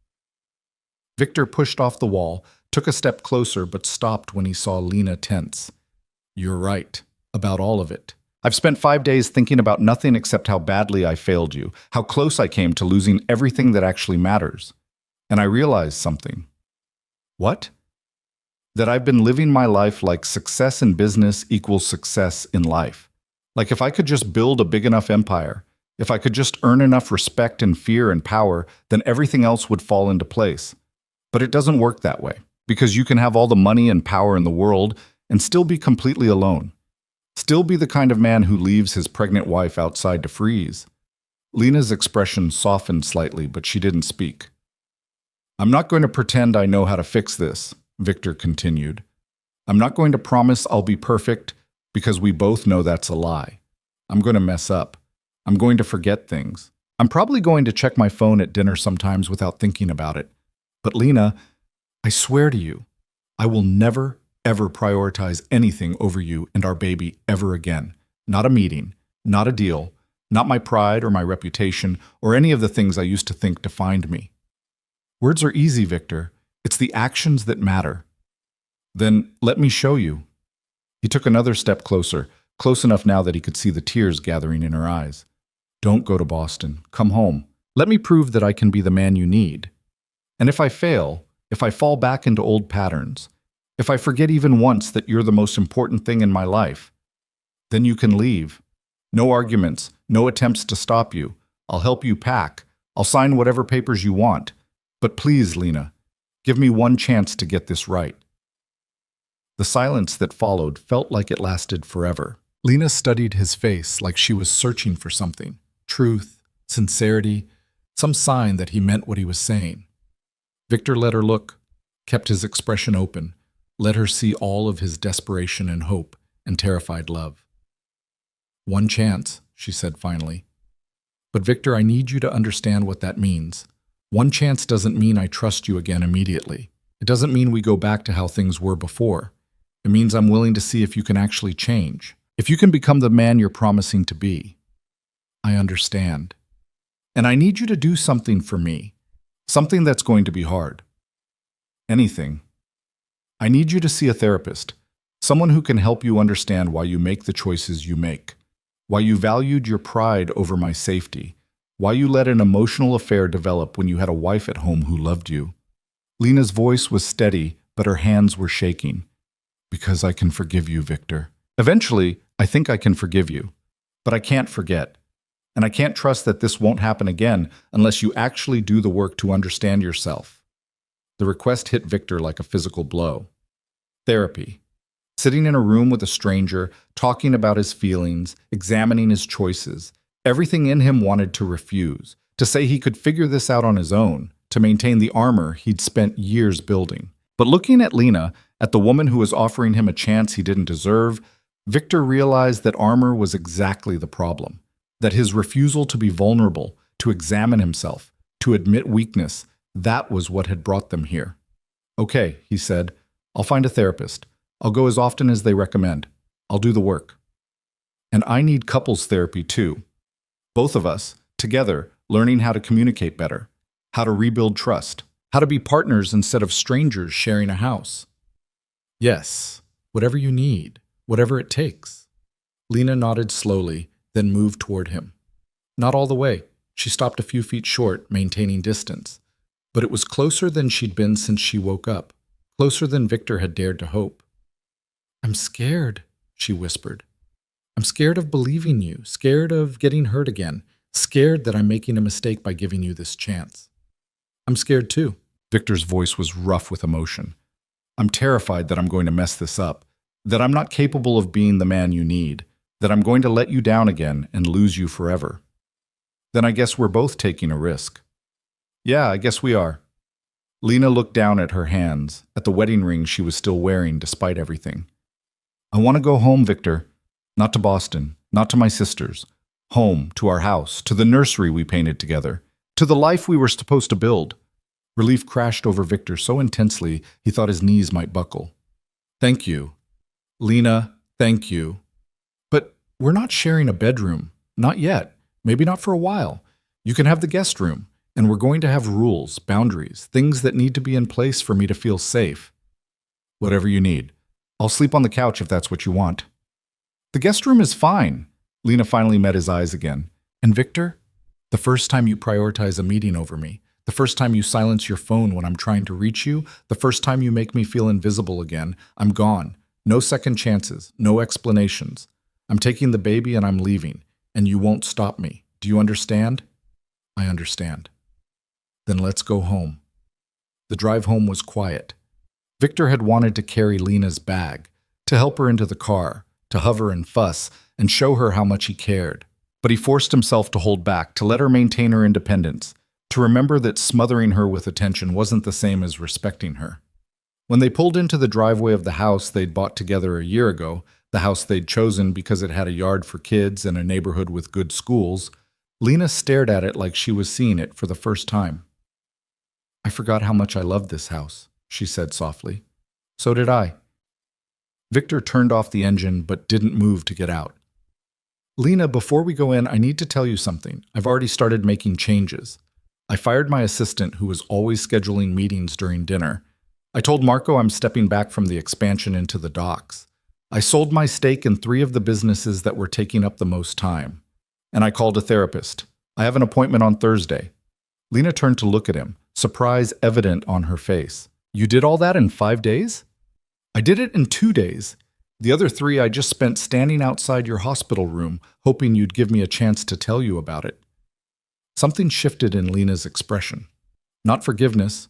Speaker 1: Victor pushed off the wall, took a step closer, but stopped when he saw Lena tense. You're right, about all of it. I've spent 5 days thinking about nothing except how badly I failed you, how close I came to losing everything that actually matters. And I realized something. What? That I've been living my life like success in business equals success in life. Like if I could just build a big enough empire, if I could just earn enough respect and fear and power, then everything else would fall into place. But it doesn't work that way, because you can have all the money and power in the world and still be completely alone. Still be the kind of man who leaves his pregnant wife outside to freeze. Lena's expression softened slightly, but she didn't speak. I'm not going to pretend I know how to fix this, Victor continued. I'm not going to promise I'll be perfect, because we both know that's a lie. I'm going to mess up. I'm going to forget things. I'm probably going to check my phone at dinner sometimes without thinking about it. But Lena, I swear to you, I will never, ever prioritize anything over you and our baby ever again. Not a meeting, not a deal, not my pride or my reputation or any of the things I used to think defined me. Words are easy, Victor. It's the actions that matter. Then let me show you. He took another step closer, close enough now that he could see the tears gathering in her eyes. Don't go to Boston. Come home. Let me prove that I can be the man you need. And if I fail, if I fall back into old patterns, if I forget even once that you're the most important thing in my life, then you can leave. No arguments, no attempts to stop you. I'll help you pack. I'll sign whatever papers you want. But please, Lena, give me one chance to get this right. The silence that followed felt like it lasted forever. Lena studied his face like she was searching for something. Truth, sincerity, some sign that he meant what he was saying. Victor let her look, kept his expression open, let her see all of his desperation and hope and terrified love. One chance, she said finally. But Victor, I need you to understand what that means. One chance doesn't mean I trust you again immediately. It doesn't mean we go back to how things were before. It means I'm willing to see if you can actually change, if you can become the man you're promising to be. I understand. And I need you to do something for me. Something that's going to be hard. Anything. I need you to see a therapist, someone who can help you understand why you make the choices you make, why you valued your pride over my safety, why you let an emotional affair develop when you had a wife at home who loved you. Lena's voice was steady, but her hands were shaking. Because I can forgive you, Victor. Eventually, I think I can forgive you. But I can't forget. And I can't trust that this won't happen again unless you actually do the work to understand yourself. The request hit Victor like a physical blow. Therapy. Sitting in a room with a stranger, talking about his feelings, examining his choices. Everything in him wanted to refuse, to say he could figure this out on his own, to maintain the armor he'd spent years building. But looking at Lena, at the woman who was offering him a chance he didn't deserve, Victor realized that armor was exactly the problem. That his refusal to be vulnerable, to examine himself, to admit weakness, that was what had brought them here. Okay, he said, I'll find a therapist. I'll go as often as they recommend. I'll do the work. And I need couples therapy too. Both of us, together, learning how to communicate better, how to rebuild trust, how to be partners instead of strangers sharing a house. Yes, whatever you need, whatever it takes. Lena nodded slowly, then moved toward him. Not all the way. She stopped a few feet short, maintaining distance. But it was closer than she'd been since she woke up, closer than Victor had dared to hope. I'm scared, she whispered. I'm scared of believing you, scared of getting hurt again, scared that I'm making a mistake by giving you this chance. I'm scared too. Victor's voice was rough with emotion. I'm terrified that I'm going to mess this up, that I'm not capable of being the man you need, that I'm going to let you down again and lose you forever. Then I guess we're both taking a risk. Yeah, I guess we are. Lena looked down at her hands, at the wedding ring she was still wearing despite everything. I want to go home, Victor. Not to Boston, not to my sisters. Home, to our house, to the nursery we painted together, to the life we were supposed to build. Relief crashed over Victor so intensely he thought his knees might buckle. Thank you. Lena, thank you. But we're not sharing a bedroom. Not yet. Maybe not for a while. You can have the guest room, and we're going to have rules, boundaries, things that need to be in place for me to feel safe. Whatever you need. I'll sleep on the couch if that's what you want. The guest room is fine. Lena finally met his eyes again. And Victor, the first time you prioritize a meeting over me, the first time you silence your phone when I'm trying to reach you, the first time you make me feel invisible again, I'm gone. No second chances, no explanations. I'm taking the baby and I'm leaving, and you won't stop me. Do you understand? I understand. Then let's go home. The drive home was quiet. Victor had wanted to carry Lena's bag, to help her into the car, to hover and fuss, and show her how much he cared. But he forced himself to hold back, to let her maintain her independence, to remember that smothering her with attention wasn't the same as respecting her. When they pulled into the driveway of the house they'd bought together a year ago, the house they'd chosen because it had a yard for kids and a neighborhood with good schools, Lena stared at it like she was seeing it for the first time. I forgot how much I loved this house, she said softly. So did I. Victor turned off the engine but didn't move to get out. Lena, before we go in, I need to tell you something. I've already started making changes. I fired my assistant who was always scheduling meetings during dinner. I told Marco I'm stepping back from the expansion into the docks. I sold my stake in 3 of the businesses that were taking up the most time. And I called a therapist. I have an appointment on Thursday. Lena turned to look at him, surprise evident on her face. You did all that in 5 days? I did it in 2 days. The other 3 I just spent standing outside your hospital room, hoping you'd give me a chance to tell you about it. Something shifted in Lena's expression. Not forgiveness,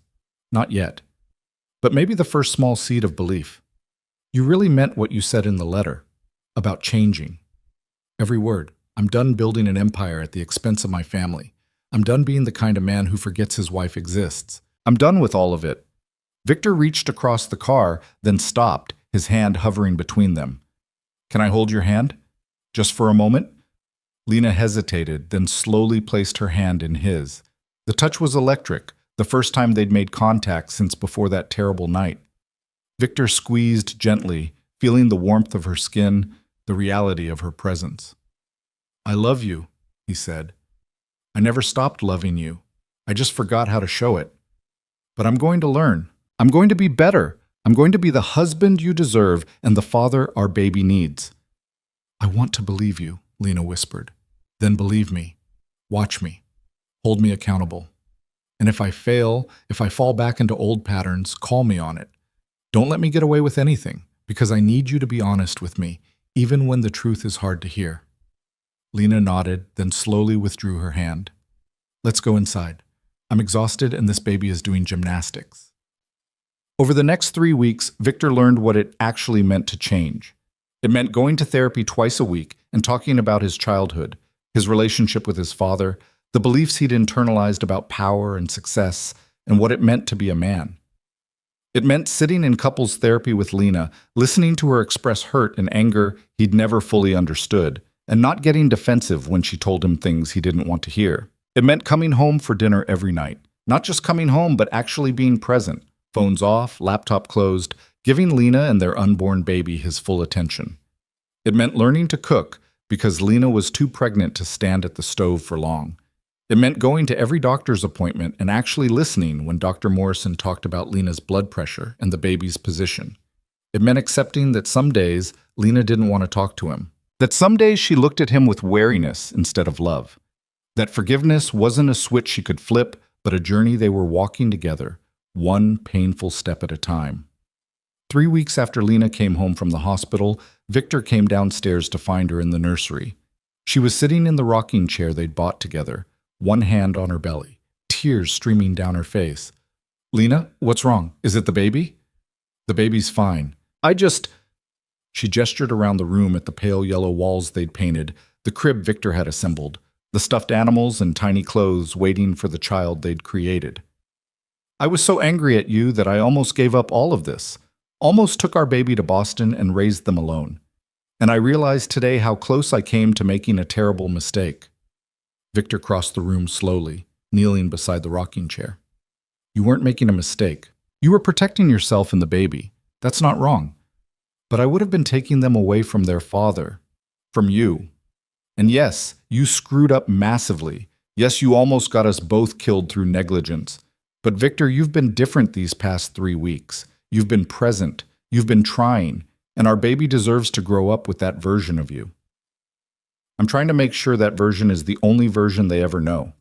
Speaker 1: not yet. But maybe the first small seed of belief. You really meant what you said in the letter, about changing. Every word. I'm done building an empire at the expense of my family. I'm done being the kind of man who forgets his wife exists. I'm done with all of it. Victor reached across the car, then stopped, his hand hovering between them. Can I hold your hand? Just for a moment? Lena hesitated, then slowly placed her hand in his. The touch was electric, the first time they'd made contact since before that terrible night. Victor squeezed gently, feeling the warmth of her skin, the reality of her presence. I love you, he said. I never stopped loving you. I just forgot how to show it. But I'm going to learn. I'm going to be better. I'm going to be the husband you deserve and the father our baby needs." "I want to believe you," Lena whispered. "Then believe me. Watch me. Hold me accountable. And if I fail, if I fall back into old patterns, call me on it. Don't let me get away with anything, because I need you to be honest with me, even when the truth is hard to hear." Lena nodded, then slowly withdrew her hand. "Let's go inside. I'm exhausted and this baby is doing gymnastics." Over the next 3 weeks, Victor learned what it actually meant to change. It meant going to therapy twice a week and talking about his childhood, his relationship with his father, the beliefs he'd internalized about power and success, and what it meant to be a man. It meant sitting in couples therapy with Lena, listening to her express hurt and anger he'd never fully understood, and not getting defensive when she told him things he didn't want to hear. It meant coming home for dinner every night, not just coming home, but actually being present, phones off, laptop closed, giving Lena and their unborn baby his full attention. It meant learning to cook because Lena was too pregnant to stand at the stove for long. It meant going to every doctor's appointment and actually listening when Dr. Morrison talked about Lena's blood pressure and the baby's position. It meant accepting that some days Lena didn't want to talk to him, that some days she looked at him with wariness instead of love, that forgiveness wasn't a switch she could flip, but a journey they were walking together, one painful step at a time. 3 weeks after Lena came home from the hospital, Victor came downstairs to find her in the nursery. She was sitting in the rocking chair they'd bought together, one hand on her belly, tears streaming down her face. "Lena, what's wrong? Is it the baby?" "The baby's fine. She gestured around the room at the pale yellow walls they'd painted, the crib Victor had assembled, the stuffed animals and tiny clothes waiting for the child they'd created. "I was so angry at you that I almost gave up all of this, almost took our baby to Boston and raised them alone. And I realized today how close I came to making a terrible mistake." Victor crossed the room slowly, kneeling beside the rocking chair. "You weren't making a mistake. You were protecting yourself and the baby. That's not wrong. But I would have been taking them away from their father, from you. And yes, you screwed up massively. Yes, you almost got us both killed through negligence. But Victor, you've been different these past 3 weeks. You've been present. You've been trying. And our baby deserves to grow up with that version of you. I'm trying to make sure that version is the only version they ever know."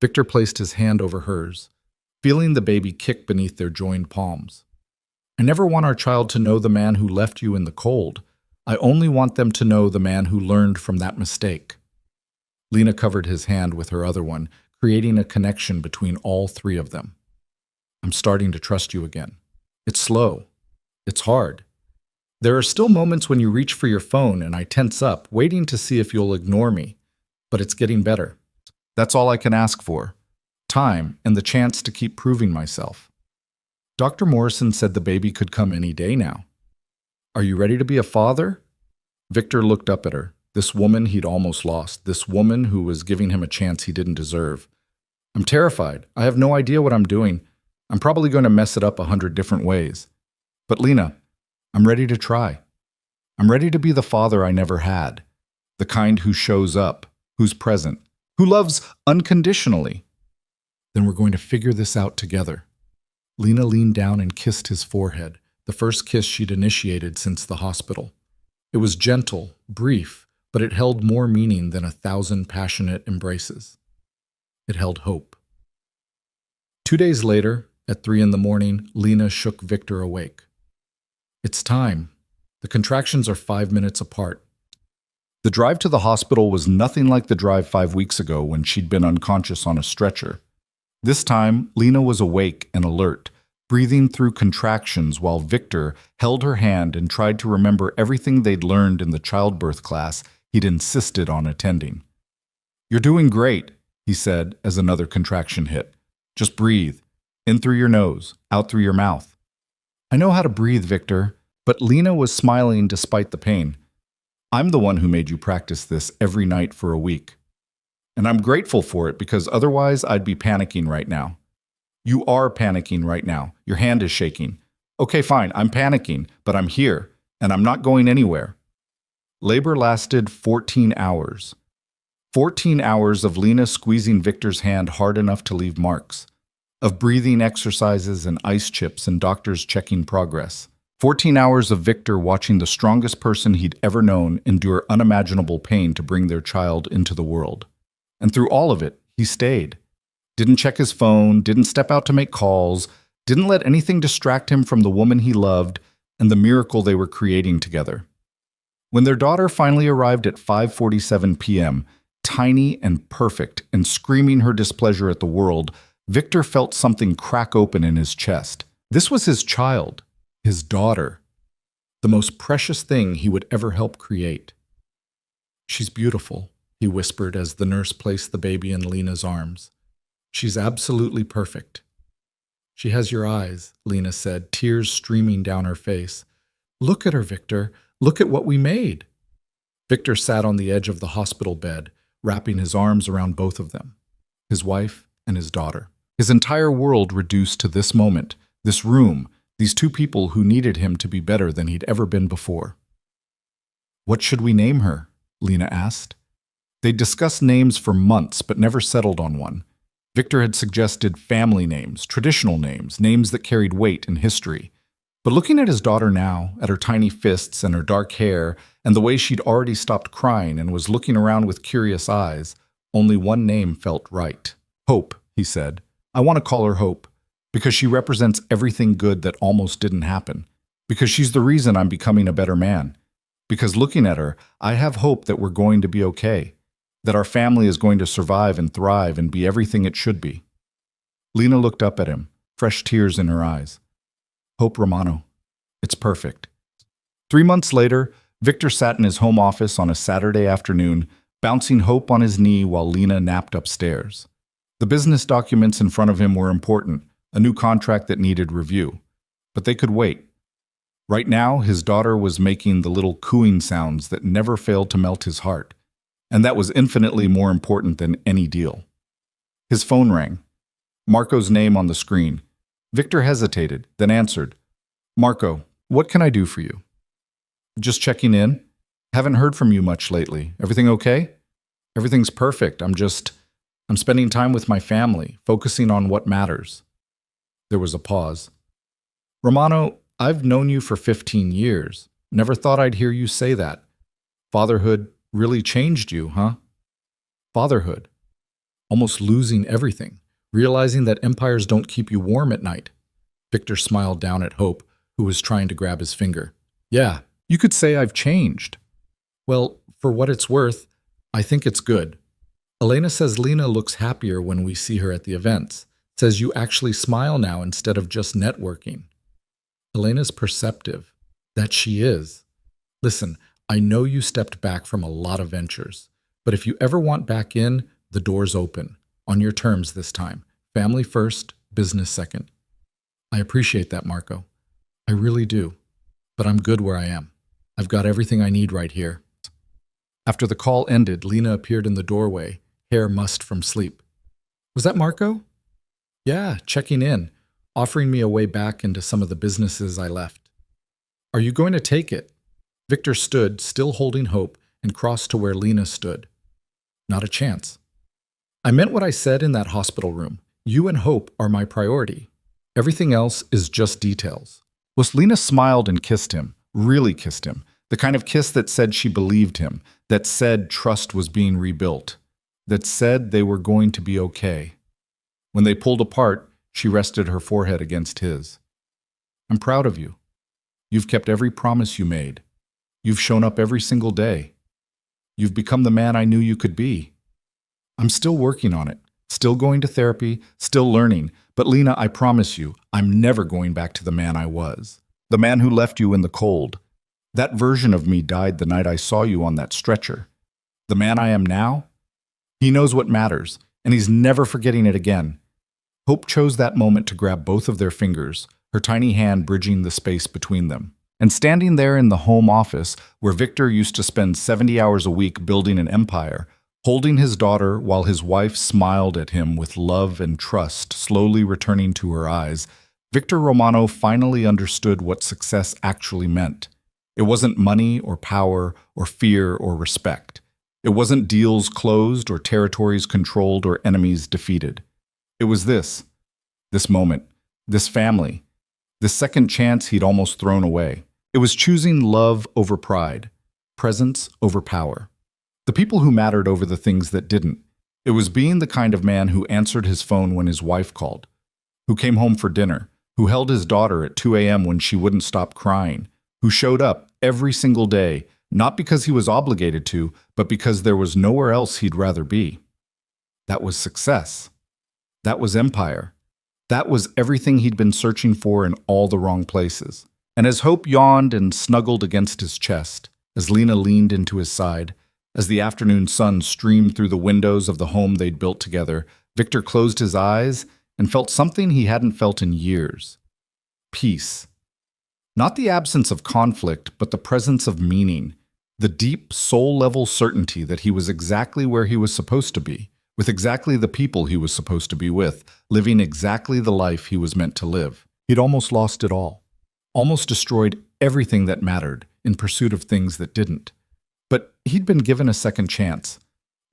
Speaker 1: Victor placed his hand over hers, feeling the baby kick beneath their joined palms. "I never want our child to know the man who left you in the cold. I only want them to know the man who learned from that mistake." Lena covered his hand with her other one, creating a connection between all 3 of them. "I'm starting to trust you again. It's slow. It's hard. There are still moments when you reach for your phone and I tense up, waiting to see if you'll ignore me. But it's getting better. That's all I can ask for. Time and the chance to keep proving myself. Dr. Morrison said the baby could come any day now. Are you ready to be a father?" Victor looked up at her, this woman he'd almost lost, this woman who was giving him a chance he didn't deserve. "I'm terrified. I have no idea what I'm doing. I'm probably going to mess it up 100 different ways. But Lena, I'm ready to try. I'm ready to be the father I never had, the kind who shows up, who's present, who loves unconditionally." "Then we're going to figure this out together." Lena leaned down and kissed his forehead, the first kiss she'd initiated since the hospital. It was gentle, brief, but it held more meaning than 1,000 passionate embraces. It held hope. 2 days later, at 3 a.m, Lena shook Victor awake. "It's time. The contractions are 5 minutes apart." The drive to the hospital was nothing like the drive 5 weeks ago when she'd been unconscious on a stretcher. This time, Lena was awake and alert, breathing through contractions while Victor held her hand and tried to remember everything they'd learned in the childbirth class he'd insisted on attending. "You're doing great," he said as another contraction hit. "Just breathe. In through your nose, out through your mouth." "I know how to breathe, Victor," but Lena was smiling despite the pain. "I'm the one who made you practice this every night for a week. And I'm grateful for it because otherwise I'd be panicking right now." "You are panicking right now. Your hand is shaking." "Okay, fine, I'm panicking, but I'm here, and I'm not going anywhere." Labor lasted 14 hours. 14 hours of Lena squeezing Victor's hand hard enough to leave marks. of breathing exercises and ice chips and doctors checking progress. 14 hours of Victor watching the strongest person he'd ever known endure unimaginable pain to bring their child into the world. And through all of it, he stayed. Didn't check his phone, didn't step out to make calls, didn't let anything distract him from the woman he loved and the miracle they were creating together. When their daughter finally arrived at 5:47 p.m., tiny and perfect and screaming her displeasure at the world, Victor felt something crack open in his chest. This was his child, his daughter, the most precious thing he would ever help create. "She's beautiful," he whispered as the nurse placed the baby in Lena's arms. "She's absolutely perfect." "She has your eyes," Lena said, tears streaming down her face. "Look at her, Victor. Look at what we made." Victor sat on the edge of the hospital bed, wrapping his arms around both of them, his wife and his daughter. His entire world reduced to this moment, this room, these two people who needed him to be better than he'd ever been before. "What should we name her?" Lena asked. They'd discussed names for months but never settled on one. Victor had suggested family names, traditional names, names that carried weight in history. But looking at his daughter now, at her tiny fists and her dark hair, and the way she'd already stopped crying and was looking around with curious eyes, only one name felt right. "Hope," he said. "I want to call her Hope, because she represents everything good that almost didn't happen, because she's the reason I'm becoming a better man, because looking at her, I have hope that we're going to be okay, that our family is going to survive and thrive and be everything it should be." Lena looked up at him, fresh tears in her eyes. "Hope Romano. It's perfect." 3 months later, Victor sat in his home office on a Saturday afternoon, bouncing Hope on his knee while Lena napped upstairs. The business documents in front of him were important, a new contract that needed review. But they could wait. Right now, his daughter was making the little cooing sounds that never failed to melt his heart, and that was infinitely more important than any deal. His phone rang. Marco's name on the screen. Victor hesitated, then answered. "Marco, what can I do for you?" "Just checking in. Haven't heard from you much lately. Everything okay?" "Everything's perfect. I'm spending time with my family, focusing on what matters." There was a pause. "Romano, I've known you for 15 years. Never thought I'd hear you say that. Fatherhood really changed you, huh?" Fatherhood. Almost losing everything. Realizing that empires don't keep you warm at night. Victor smiled down at Hope, who was trying to grab his finger. "Yeah, you could say I've changed." "Well, for what it's worth, I think it's good. Elena says Lena looks happier when we see her at the events. Says you actually smile now instead of just networking." "Elena's perceptive." "That she is. Listen, I know you stepped back from a lot of ventures, but if you ever want back in, the door's open. On your terms this time. Family first, business second." "I appreciate that, Marco. I really do. But I'm good where I am. I've got everything I need right here." After the call ended, Lena appeared in the doorway, hair mussed from sleep. "Was that Marco?" "Yeah, checking in, offering me a way back into some of the businesses I left." "Are you going to take it?" Victor stood, still holding Hope, and crossed to where Lena stood. "Not a chance. I meant what I said in that hospital room. You and Hope are my priority. Everything else is just details." Lena smiled and kissed him, really kissed him, the kind of kiss that said she believed him, that said trust was being rebuilt, that said they were going to be okay. When they pulled apart, she rested her forehead against his. "I'm proud of you. You've kept every promise you made. You've shown up every single day. You've become the man I knew you could be. I'm still working on it, still going to therapy, still learning, but Lena, I promise you, I'm never going back to the man I was. The man who left you in the cold. That version of me died the night I saw you on that stretcher. The man I am now? He knows what matters, and he's never forgetting it again." Hope chose that moment to grab both of their fingers, her tiny hand bridging the space between them. And standing there in the home office, where Victor used to spend 70 hours a week building an empire, holding his daughter while his wife smiled at him with love and trust slowly returning to her eyes, Victor Romano finally understood what success actually meant. It wasn't money or power or fear or respect. It wasn't deals closed or territories controlled or enemies defeated. It was this this moment, this family, this second chance he'd almost thrown away. It was choosing love over pride, presence over power. The people who mattered over the things that didn't. It was being the kind of man who answered his phone when his wife called, who came home for dinner, who held his daughter at 2 a.m. when she wouldn't stop crying, who showed up every single day, not because he was obligated to, but because there was nowhere else he'd rather be. That was success. That was empire. That was everything he'd been searching for in all the wrong places. And as hope yawned and snuggled against his chest, as Lena leaned into his side, as the afternoon sun streamed through the windows of the home they'd built together, Victor closed his eyes and felt something he hadn't felt in years. Peace. Not the absence of conflict, but the presence of meaning, the deep, soul-level certainty that he was exactly where he was supposed to be, with exactly the people he was supposed to be with, living exactly the life he was meant to live. He'd almost lost it all, almost destroyed everything that mattered in pursuit of things that didn't. But he'd been given a second chance,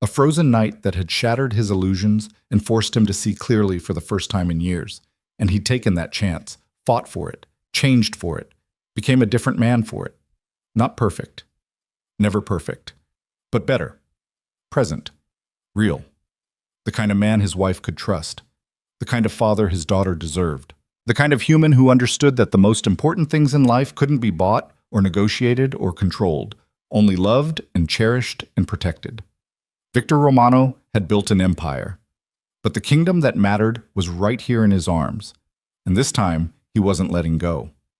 Speaker 1: a frozen night that had shattered his illusions and forced him to see clearly for the first time in years. And he'd taken that chance, fought for it, changed for it, became a different man for it. Not perfect, never perfect, but better, present, real. The kind of man his wife could trust, the kind of father his daughter deserved, the kind of human who understood that the most important things in life couldn't be bought or negotiated or controlled, only loved and cherished and protected. Victor Romano had built an empire, but the kingdom that mattered was right here in his arms, and this time he wasn't letting go.